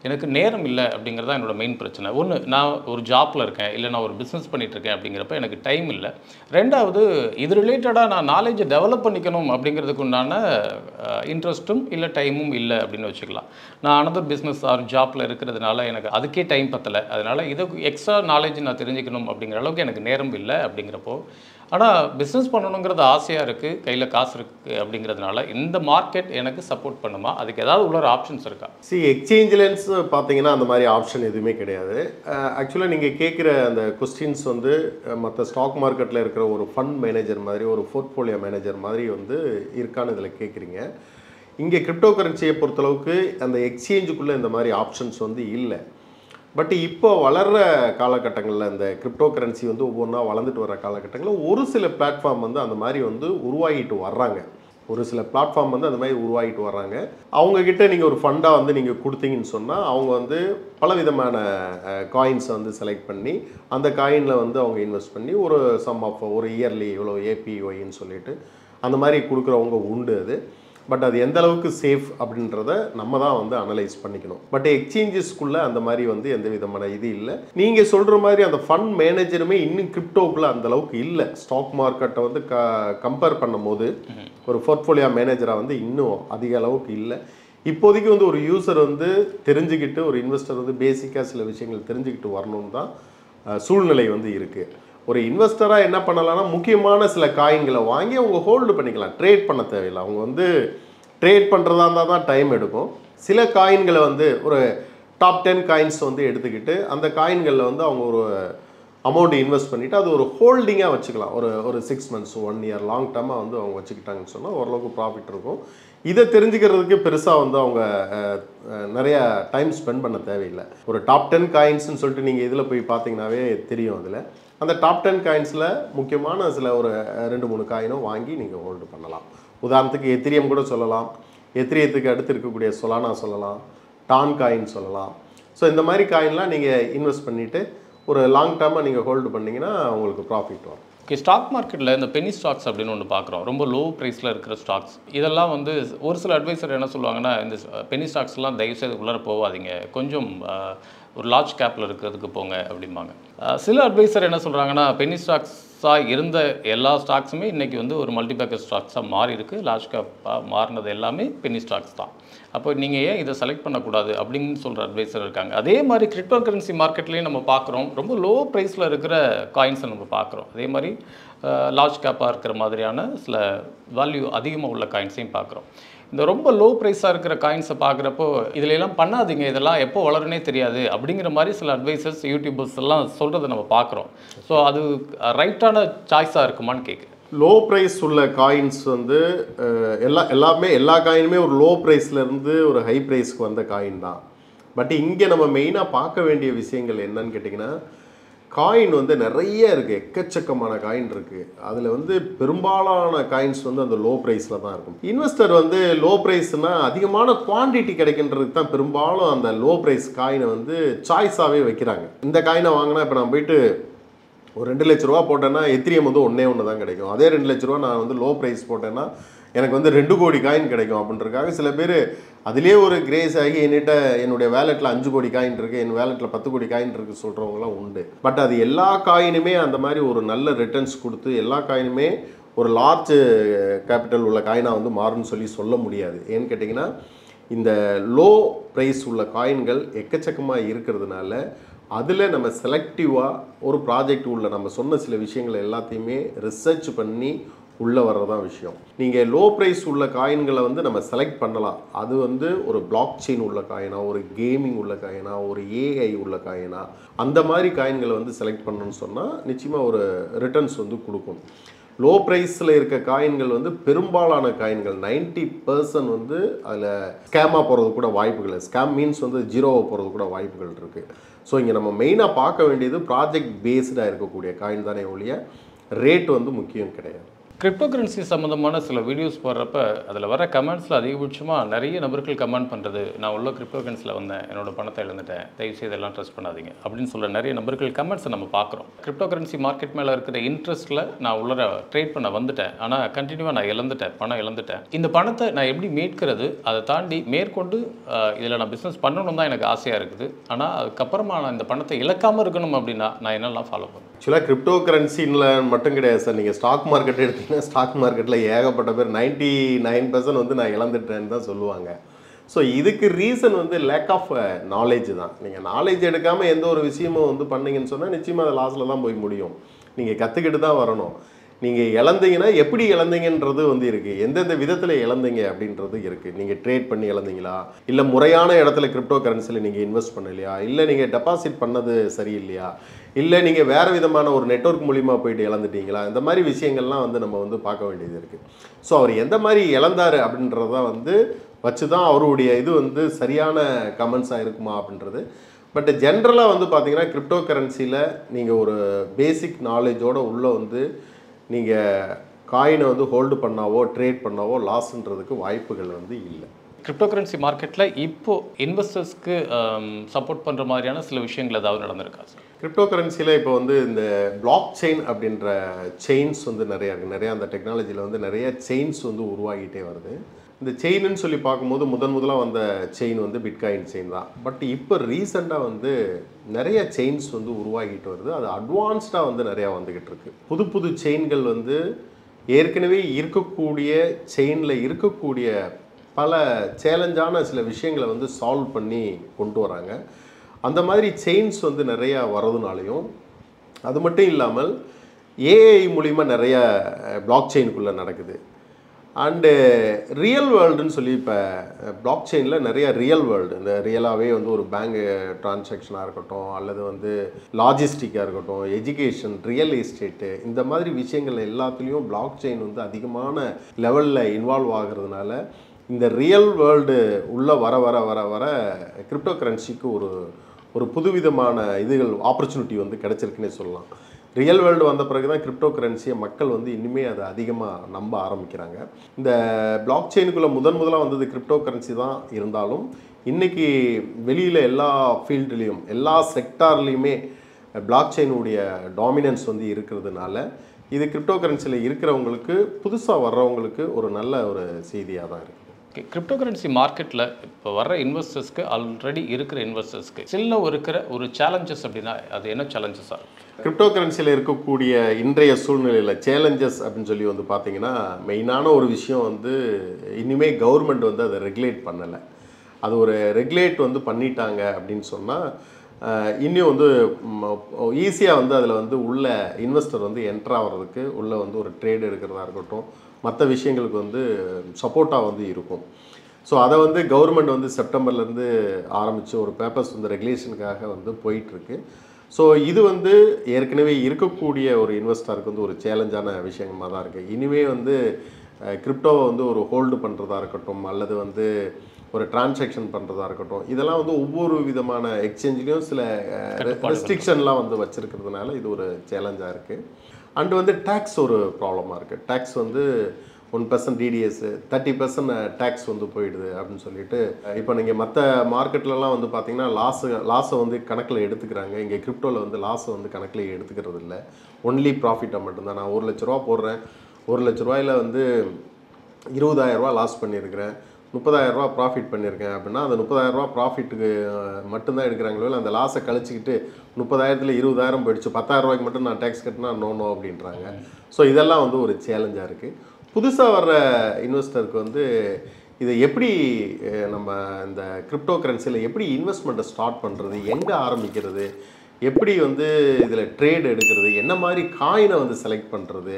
எனக்கு நேரம் இல்லை அப்படிங்கிறது தான் என்னோடய மெயின் பிரச்சனை. ஒன்று, நான் ஒரு ஜாப்பில் இருக்கேன், இல்லை நான் ஒரு பிஸ்னஸ் பண்ணிகிட்ருக்கேன் அப்படிங்கிறப்ப எனக்கு டைம் இல்லை. ரெண்டாவது, இது ரிலேட்டடாக நான் நாலேஜை டெவலப் பண்ணிக்கணும் அப்படிங்கிறதுக்கு உண்டான இன்ட்ரெஸ்ட்டும் இல்லை டைமும் இல்லை அப்படின்னு வச்சுக்கலாம். நான் அனதர் பிஸ்னஸ் ஆர் ஜாப்பில் இருக்கிறதுனால எனக்கு அதுக்கே டைம் பத்தலை. அதனால் இதுக்கு எக்ஸ்ட்ரா நாலேஜ் நான் தெரிஞ்சுக்கணும் அப்படிங்கிற அளவுக்கு எனக்கு நேரம் இல்லை. அப்படிங்கிறப்போ ஆனால் பிஸ்னஸ் பண்ணணுங்கிறது ஆசையாக இருக்குது, கையில் காசு இருக்குது அப்படிங்கிறதுனால இந்த மார்க்கெட் எனக்கு சப்போர்ட் பண்ணுமா? அதுக்கு ஏதாவது உள்ள ஆப்ஷன்ஸ் இருக்கா? எக்ஸ்சேஞ்சிலன்ஸ் பார்த்தீங்கன்னா அந்த மாதிரி ஆப்ஷன் எதுவுமே கிடையாது. ஆக்சுவலாக நீங்கள் கேட்குற அந்த கொஸ்டின்ஸ் வந்து மற்ற ஸ்டாக் மார்க்கெட்டில் இருக்கிற ஒரு ஃபண்ட் மேனேஜர் மாதிரி, ஒரு போர்ட்ஃபோலியோ மேனேஜர் மாதிரி வந்து இருக்கான்னு இதில் கேட்குறீங்க. இங்கே கிரிப்டோ கரன்சியை பொறுத்தளவுக்கு அந்த எக்ஸ்சேஞ்சுக்குள்ளே இந்த மாதிரி ஆப்ஷன்ஸ் வந்து இல்லை. பட் இப்போ வளர்கிற காலகட்டங்களில் இந்த கிரிப்டோ கரன்சி வந்து ஒவ்வொன்றா வளர்ந்துட்டு வர காலகட்டங்களில் ஒரு சில பிளாட்ஃபார்ம் வந்து அந்த மாதிரி வந்து உருவாகிட்டு வர்றாங்க. ஒரு சில பிளாட்ஃபார்ம் வந்து அந்த மாதிரி உருவாகிட்டு வர்றாங்க. அவங்கக்கிட்ட நீங்கள் ஒரு ஃபண்டாக வந்து நீங்கள் கொடுத்தீங்கன்னு சொன்னால் அவங்க வந்து பலவிதமான காயின்ஸை வந்து செலக்ட் பண்ணி அந்த காயினில் வந்து அவங்க இன்வெஸ்ட் பண்ணி ஒரு சம் ஆஃப் ஒரு இயர்லி இவ்வளோ ஏபிஒய்ன்னு சொல்லிட்டு அந்த மாதிரி கொடுக்குறவங்க உண்டு. அது பட் அது எந்த அளவுக்கு சேஃப் அப்படின்றத நம்ம தான் வந்து அனலைஸ் பண்ணிக்கணும். பட் எக்ஸ்சேஞ்சஸ்க்குள்ளே அந்த மாதிரி வந்து எந்த விதமான இது இல்லை. நீங்கள் சொல்கிற மாதிரி அந்த ஃபண்ட் மேனேஜருமே இன்னும் கிரிப்டோக்குள்ளே அந்த அளவுக்கு இல்லை. ஸ்டாக் மார்க்கெட்டை வந்து கம்பேர் பண்ணும் போது ஒரு போர்ட்ஃபோலியோ மேனேஜராக வந்து இன்னும் அதிக அளவுக்கு இல்லை. இப்போதைக்கு வந்து ஒரு யூசர் வந்து தெரிஞ்சுக்கிட்டு, ஒரு இன்வெஸ்டர் வந்து பேசிக்காக சில விஷயங்கள் தெரிஞ்சுக்கிட்டு வரணும்னு தான் சூழ்நிலை வந்து இருக்குது. ஒரு இன்வெஸ்டராக என்ன பண்ணலாம்னா முக்கியமான சில காயின்களை வாங்கி அவங்க ஹோல்டு பண்ணிக்கலாம். ட்ரேட் பண்ண தேவையில்லை. அவங்க வந்து ட்ரேட் பண்ணுறதா இருந்தால் தான் டைம் எடுக்கும். சில காயின்களை வந்து ஒரு டாப் 10 காயின்ஸ் வந்து எடுத்துக்கிட்டு அந்த காயின்களில் வந்து அவங்க ஒரு அமௌண்ட் இன்வெஸ்ட் பண்ணிவிட்டு அது ஒரு ஹோல்டிங்காக வச்சுக்கலாம். ஒரு 6 months 1 year லாங் டர்மாக வந்து அவங்க வச்சுக்கிட்டாங்கன்னு சொன்னால் ஓரளவுக்கு ப்ராஃபிட் இருக்கும். இதை தெரிஞ்சுக்கிறதுக்கு பெருசாக வந்து அவங்க நிறையா டைம் ஸ்பெண்ட் பண்ண தேவையில்லை. ஒரு டாப் 10 காயின்ஸ்னு சொல்லிட்டு நீங்கள் இதில் போய் பார்த்தீங்கன்னாவே தெரியும். அதில் அந்த டாப் 10 காயின்ஸில் முக்கியமான சில ஒரு 2-3 காயினும் வாங்கி நீங்கள் ஹோல்டு பண்ணலாம். உதாரணத்துக்கு எத்திரியம் கூட சொல்லலாம். எத்திரியத்துக்கு அடுத்து இருக்கக்கூடிய சொலானா சொல்லலாம், டான் காயின் சொல்லலாம். ஸோ இந்த மாதிரி காயின்லாம் நீங்கள் இன்வெஸ்ட் பண்ணிவிட்டு ஒரு லாங் டர்மாக நீங்கள் ஹோல்டு பண்ணிங்கன்னா உங்களுக்கு ப்ராஃபிட் வரும். ஓகே, ஸ்டாக் மார்க்கெட்டில் இந்த பெனி ஸ்டாக்ஸ் அப்படின்னு ஒன்று பார்க்குறோம். ரொம்ப லோ ப்ரைஸில் இருக்கிற ஸ்டாக்ஸ் இதெல்லாம் வந்து ஒரு சில அட்வைசர் என்ன சொல்லுவாங்கன்னா, இந்த பெனி ஸ்டாக்ஸ்லாம் தயவுசெய்து உள்ளே போகாதீங்க, கொஞ்சம் ஒரு லார்ஜ் கேப்பில் இருக்கிறதுக்கு போங்க அப்படிம்பாங்க. சில அட்வைசர் என்ன சொல்கிறாங்கன்னா, பெனி ஸ்டாக்ஸாக இருந்த எல்லா ஸ்டாக்ஸுமே இன்றைக்கி வந்து ஒரு மல்டிபேக்கர் ஸ்டாக்ஸாக மாறி இருக்குது, லார்ஜ் கேப்பாக மாறினது எல்லாமே பெனி ஸ்டாக்ஸ் தான். அப்போ நீங்கள் ஏன் இதை செலக்ட் பண்ணக்கூடாது அப்படின்னு சொல்கிற அட்வைசர் இருக்காங்க. அதே மாதிரி கிரிப்டோ கரன்சி மார்க்கெட்லேயும் நம்ம பார்க்குறோம், ரொம்ப லோ ப்ரைஸில் இருக்கிற காயின்ஸை நம்ம பார்க்குறோம். அதே மாதிரி லார்ஜ் கேப்பாக இருக்கிற மாதிரியான சில வேல்யூ அதிகமாக உள்ள காயின்ஸையும் பார்க்குறோம். இந்த ரொம்ப லோ ப்ரைஸாக இருக்கிற காயின்ஸை பார்க்குறப்போ இதிலெல்லாம் பண்ணாதீங்க, இதெல்லாம் எப்போ வளருனே தெரியாது அப்படிங்கிற மாதிரி சில அட்வைசர்ஸ் யூடியூபர்ஸ் எல்லாம் சொல்கிறத நம்ம பார்க்குறோம். ஸோ அது ரைட்டான சாய்ஸாக இருக்குமான்னு கேட்குறேன். லோ ப்ரைஸ் உள்ள காயின்ஸ் வந்து எல்லா காயினுமே ஒரு லோ ப்ரைஸ்லேருந்து ஒரு ஹை ப்ரைஸ்க்கு வந்த காயின் தான். பட் இங்கே நம்ம மெயினாக பார்க்க வேண்டிய விஷயங்கள் என்னன்னு கேட்டிங்கன்னா, காயின் வந்து நிறைய இருக்குது, எக்கச்சக்கமான காயின் இருக்குது. அதில் வந்து பெரும்பாலான காயின்ஸ் வந்து அந்த லோ ப்ரைஸில் தான் இருக்கும். இன்வெஸ்டர் வந்து லோ ப்ரைஸ்னால் அதிகமான குவான்டிட்டி கிடைக்கின்றதுக்கு தான் பெரும்பாலும் அந்த லோ ப்ரைஸ் காயினை வந்து சாய்ஸாகவே வைக்கிறாங்க. இந்த காயினை வாங்கினா இப்போ நான் போயிட்டு ஒரு 2 லட்ச ரூபா போட்டேன்னா எத்திரியம் வந்து ஒன்று தான் கிடைக்கும். அதே 2 லட்ச ரூபா நான் வந்து லோ ப்ரைஸ் போட்டேன்னா எனக்கு வந்து 2 கோடி காயின் கிடைக்கும் அப்படின்றதுக்காக சில பேர் அதிலே ஒரு கிரேஸ் ஆகி என்னுடைய வேலெட்டில் 5 கோடி காயின் இருக்குது, என் வேலெட்டில் 10 கோடி காயின் இருக்குது சொல்கிறவங்களாம் உண்டு. பட் அது எல்லா காயினுமே அந்த மாதிரி ஒரு நல்ல ரிட்டர்ன்ஸ் கொடுத்து எல்லா காயினுமே ஒரு லார்ஜ் கேபிட்டல் உள்ள காயினாக வந்து மாறும்னு சொல்ல முடியாது. ஏன்னு கேட்டிங்கன்னா, இந்த லோ ப்ரைஸ் உள்ள காயின்கள் எக்கச்சக்கமாக இருக்கிறதுனால அதில் நம்ம செலக்டிவாக ஒரு ப்ராஜெக்ட் உள்ள நம்ம சொன்ன சில விஷயங்கள் எல்லாத்தையுமே ரிசர்ச் பண்ணி உள்ளே வர்றதான் விஷயம். நீங்கள் லோ ப்ரைஸ் உள்ள காயின்களை வந்து நம்ம செலக்ட் பண்ணலாம். அது வந்து ஒரு பிளாக் செயின் உள்ள காயினா, ஒரு கேமிங் உள்ள காயினா, ஒரு ஏஐ உள்ள காயினா, அந்த மாதிரி காயின்களை வந்து செலக்ட் பண்ணணும்னு சொன்னால் நிச்சயமாக ஒரு ரிட்டர்ன்ஸ் வந்து கொடுக்கும். லோ ப்ரைஸில் இருக்க காயின்கள் வந்து பெரும்பாலான காயின்கள் 90% வந்து அதில் ஸ்கேமாக போகிறது கூட வாய்ப்புகள், ஸ்கேம் மீன்ஸ் வந்து ஜீரோவாக போகிறது கூட வாய்ப்புகள் இருக்குது. ஸோ இங்கே நம்ம மெயினாக பார்க்க வேண்டியது ப்ராஜெக்ட் பேஸ்டாக இருக்கக்கூடிய காயின் தானே ஒழிய ரேட் வந்து முக்கியம் கிடையாது. கிரிப்டோ கரன்சி சம்மந்தமான சில வீடியோஸ் போடுறப்ப அதில் வர கமெண்ட்ஸில் அதிகபட்சமாக நிறைய நபர்கள் கமெண்ட் பண்ணுறது, நான் உள்ள கிரிப்டோ கரன்சியில் வந்தேன், என்னோடய பணத்தை இழந்துட்டேன், தயவுசெய்து இதெல்லாம் ட்ரஸ்ட் பண்ணாதீங்க அப்படின்னு சொல்ல நிறைய நபர்கள் கமெண்ட்ஸை நம்ம பார்க்குறோம். கிரிப்டோ கரன்சி மார்க்கெட் மேலே இருக்கிற இன்ட்ரெஸ்ட்டில் நான் உள்ள ட்ரேட் பண்ண வந்துட்டேன், ஆனால் கண்டினியூவாக நான் இழந்துட்டேன், பணம் இழந்துட்டேன், இந்த பணத்தை நான் எப்படி மீட்கிறது, அதை தாண்டி மேற்கொண்டு இதில் நான் பிஸ்னஸ் பண்ணணும் தான் எனக்கு ஆசையாக இருக்குது, ஆனால் அதுக்கப்புறமா நான் இந்த பணத்தை இழக்காமல் இருக்கணும் அப்படின்னா நான் என்னெல்லாம் ஃபாலோ பண்ணுவேன்? ஆக்சுவலாக கிரிப்டோ கரன்சியில் மட்டும் கிடையாது சார். நீங்கள் ஸ்டாக் மார்க்கெட் எடுத்தீங்கன்னா ஸ்டாக் மார்க்கெட்டில் ஏகப்பட்ட பேர் 99% வந்து நான் இழந்துட்டேன்னு தான் சொல்லுவாங்க. ஸோ இதுக்கு ரீசன் வந்து லேக் ஆஃப் நாலேஜ் தான். நீங்கள் நாலேஜ் எடுக்காமல் எந்த ஒரு விஷயமும் வந்து பண்ணிங்கன்னு சொன்னால் நிச்சயமாக அது லாஸில் தான் போய் முடியும். நீங்கள் கற்றுக்கிட்டு தான் வரணும். நீங்கள் இழந்தீங்கன்னா எப்படி இழந்தீங்கன்றது வந்து இருக்குது, எந்தெந்த விதத்தில் இழந்தீங்க அப்படின்றது இருக்குது. நீங்கள் ட்ரேட் பண்ணி இழந்தீங்களா, இல்லை முறையான இடத்துல கிரிப்டோ கரன்சியில் நீங்கள் இன்வெஸ்ட் பண்ணலையா, இல்லை நீங்கள் டெபாசிட் பண்ணது சரியில்லையா, இல்லை நீங்கள் வேறு விதமான ஒரு நெட்வொர்க் மூலிமா போயிட்டு இழந்துட்டீங்களா, இந்த மாதிரி விஷயங்கள்லாம் வந்து நம்ம வந்து பார்க்க வேண்டியது இருக்குது. ஸோ அவர் எந்த மாதிரி இழந்தார் அப்படின்றத வந்து வச்சு தான் அவருடைய இது வந்து சரியான கமெண்ட்ஸாக இருக்குமா அப்படின்றது. பட் ஜென்ரலாக வந்து பார்த்தீங்கன்னா கிரிப்டோ கரன்சியில் நீங்கள் ஒரு பேசிக் நாலேஜோடு உள்ளே வந்து நீங்கள் காயினை வந்து ஹோல்டு பண்ணாவோ ட்ரேட் பண்ணாவோ லாஸ்ன்றதுக்கு வாய்ப்புகள் வந்து இல்லை. கிரிப்டோ கரன்சி மார்க்கெட்டில் இப்போது இன்வெஸ்டர்ஸ்க்கு சப்போர்ட் பண்ணுற மாதிரியான சில விஷயங்கள் ஏதாவது நடந்திருக்கா சார்? கிரிப்டோ கரன்சியில் இப்போ வந்து இந்த பிளாக் செயின் அப்படின்ற செயின்ஸ் வந்து நிறையா இருக்குது. நிறையா அந்த டெக்னாலஜியில் வந்து நிறைய செயின்ஸ் வந்து உருவாகிட்டே வருது. இந்த செயின்னு சொல்லி பார்க்கும்போது முதலாக வந்த செயின் வந்து பிட்காயின் செயின் தான். பட் இப்போ ரீசெண்டாக வந்து நிறைய செயின்ஸ் வந்து உருவாகிட்டு வருது. அது அட்வான்ஸ்டாக வந்து நிறையா வந்துக்கிட்டு இருக்கு. புது புது செயின்கள் வந்து ஏற்கனவே இருக்கக்கூடிய செயினில் இருக்கக்கூடிய பல சேலஞ்சான சில விஷயங்களை வந்து சால்வ் பண்ணி கொண்டு வராங்க. அந்த மாதிரி செயின்ஸ் வந்து நிறையா வரதுனாலையும், அது மட்டும் இல்லாமல் ஏஐ மூலிமா நிறைய பிளாக் செயினுக்குள்ளே நடக்குது. அண்டு ரியல் வேர்ல்டுன்னு சொல்லி இப்போ பிளாக் செயினில் நிறைய ரியல் வேர்ல்டு, இந்த ரியலாகவே வந்து ஒரு பேங்க் டிரான்சாக்ஷனாக இருக்கட்டும், அல்லது வந்து லாஜிஸ்டிக்காக இருக்கட்டும், எஜுகேஷன், ரியல் எஸ்டேட்டு, இந்த மாதிரி விஷயங்கள் எல்லாத்துலேயும் பிளாக் செயின் வந்து அதிகமான லெவலில் இன்வால்வ் ஆகிறதுனால இந்த ரியல் வேர்ல்டு உள்ளே வர வர வர வர கிரிப்டோ கரன்சிக்கு ஒரு புதுவிதமான இதுகள் ஆப்பர்ச்சுனிட்டி வந்து கிடச்சிருக்குன்னே சொல்லலாம். ரியல் வேர்ல்டு வந்த பிறகு தான் கிரிப்டோ கரன்சியை மக்கள் வந்து இன்னுமே அதை அதிகமாக நம்ப ஆரம்பிக்கிறாங்க. இந்த பிளாக் செயினுக்குள்ளே முதலாக வந்தது கிரிப்டோ கரன்சி தான் இருந்தாலும், இன்றைக்கி வெளியில் எல்லா ஃபீல்டுலேயும் எல்லா செக்டார்லேயுமே பிளாக் செயினுடைய டாமினன்ஸ் வந்து இருக்கிறதுனால இது கிரிப்டோ கரன்சியில் இருக்கிறவங்களுக்கு, புதுசாக வர்றவங்களுக்கு ஒரு நல்ல ஒரு செய்தியாக தான் இருக்குது. ஓகே, கிரிப்டோ கரன்சி மார்க்கெட்டில் இப்போ வர்ற இன்வெஸ்டர்ஸ்க்கு, ஆல்ரெடி இருக்கிற இன்வெஸ்டர்ஸ்க்கு சில இருக்கிற ஒரு சேலஞ்சஸ் அப்படின்னா அது என்ன சேலஞ்சஸாக இருக்கும்? கிரிப்டோ கரன்சியில் இருக்கக்கூடிய இன்றைய சூழ்நிலையில் சேலஞ்சஸ் அப்படின்னு சொல்லி வந்து பார்த்தீங்கன்னா, மெயினான ஒரு விஷயம் வந்து இனிமேல் கவர்மெண்ட் வந்து அதை ரெகுலேட் பண்ணலை. அது ஒரு ரெகுலேட் வந்து பண்ணிட்டாங்க அப்படின்னு சொன்னால் இன்னும் வந்து ஈஸியாக வந்து அதில் வந்து உள்ள இன்வெஸ்டர் வந்து என்ட்ரு ஆகிறதுக்கு, உள்ளே வந்து ஒரு ட்ரேட் எடுக்கிறதா இருக்கட்டும், மற்ற விஷயங்களுக்கு வந்து சப்போர்ட்டாக வந்து இருக்கும். ஸோ அதை வந்து கவர்மெண்ட் வந்து செப்டம்பர்லேருந்து ஆரம்பித்து ஒரு பேப்பர்ஸ் வந்து ரெகுலேஷனுக்காக வந்து போயிட்டுருக்கு. ஸோ இது வந்து ஏற்கனவே இருக்கக்கூடிய ஒரு இன்வெஸ்டருக்கு வந்து ஒரு சேலஞ்சான விஷயமாக தான் இருக்குது. இனிமே வந்து கிரிப்டோவை வந்து ஒரு ஹோல்டு பண்ணுறதா இருக்கட்டும், அல்லது வந்து ஒரு டிரான்சாக்ஷன் பண்ணுறதா இருக்கட்டும், இதெல்லாம் வந்து ஒவ்வொரு விதமான எக்ஸ்சேஞ்சிலையும் சில ரெஸ்ட்ரிக்ஷன்லாம் வந்து வச்சுருக்கிறதுனால இது ஒரு சேலஞ்சாக இருக்குது. அண்டு வந்து டேக்ஸ் ஒரு ப்ராப்ளமாக இருக்குது. டேக்ஸ் வந்து 1% டிடிஎஸ், 30% டேக்ஸ் வந்து போயிடுது அப்படின்னு சொல்லிட்டு, இப்போ நீங்கள் மற்ற மார்க்கெட்லலாம் வந்து பார்த்தீங்கன்னா லாஸை வந்து கணக்கில் எடுத்துக்கிறாங்க. இங்கே கிரிப்டோவில் வந்து லாஸை வந்து கணக்கில் எடுத்துக்கிறது இல்லை, ஒன்லி ப்ராஃபிட்டை மட்டும்தான். நான் 1 லட்ச ரூபா போடுறேன், 1 லட்ச ரூபாயில் வந்து 20,000 ரூபா லாஸ் பண்ணியிருக்கிறேன், 30,000 ரூபா ப்ராஃபிட் பண்ணியிருக்கேன் அப்படின்னா, அந்த 30,000 ரூபா ப்ராஃபிட்டுக்கு மட்டும்தான் எடுக்கிறாங்களோ, இல்லை அந்த லாஸை கழிச்சிக்கிட்டு 30,000த்தில் 20,000 போயிடுச்சு, 10,000 ரூபாய்க்கு மட்டும் நான் டேக்ஸ் கட்டினா நோ அப்படின்றாங்க. ஸோ இதெல்லாம் வந்து ஒரு சேலஞ்சாக இருக்குது. புதுசாக வர்ற இன்வெஸ்டருக்கு வந்து இதை எப்படி நம்ம இந்த கிரிப்டோ கரன்சியில் எப்படி இன்வெஸ்ட்மெண்ட்டை ஸ்டார்ட் பண்ணுறது, எங்கே ஆரம்பிக்கிறது, எப்படி வந்து இதில் ட்ரேட் எடுக்கிறது, என்ன மாதிரி காயினை வந்து செலக்ட் பண்ணுறது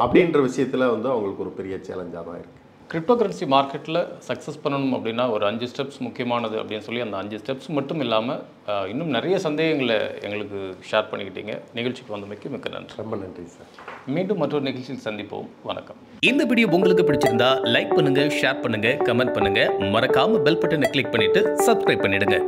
அப்படின்ற விஷயத்தில் வந்து அவங்களுக்கு ஒரு பெரிய சேலஞ்சாக தான் இருக்குது. கிரிப்டோ கரன்சி மார்க்கெட்டில் சக்ஸஸ் பண்ணணும் அப்படின்னா ஒரு 5 ஸ்டெப்ஸ் முக்கியமானது அப்படின்னு சொல்லி, அந்த 5 ஸ்டெப்ஸ் மட்டும் இல்லாமல் இன்னும் நிறைய சந்தேகங்களை எங்களுக்கு ஷேர் பண்ணிக்கிட்டீங்க. நிகழ்ச்சிக்கு வந்தமைக்கு மிக்க நன்றி. ரொம்ப நன்றி சார். மீண்டும் மற்றொரு நிகழ்ச்சியில் சந்திப்போம். வணக்கம். இந்த வீடியோ உங்களுக்கு பிடிச்சிருந்தா லைக் பண்ணுங்க, ஷேர் பண்ணுங்க, கமெண்ட் பண்ணுங்க, மறக்காம பெல் பட்டனை கிளிக் பண்ணிட்டு சப்ஸ்கிரைப் பண்ணிடுங்க.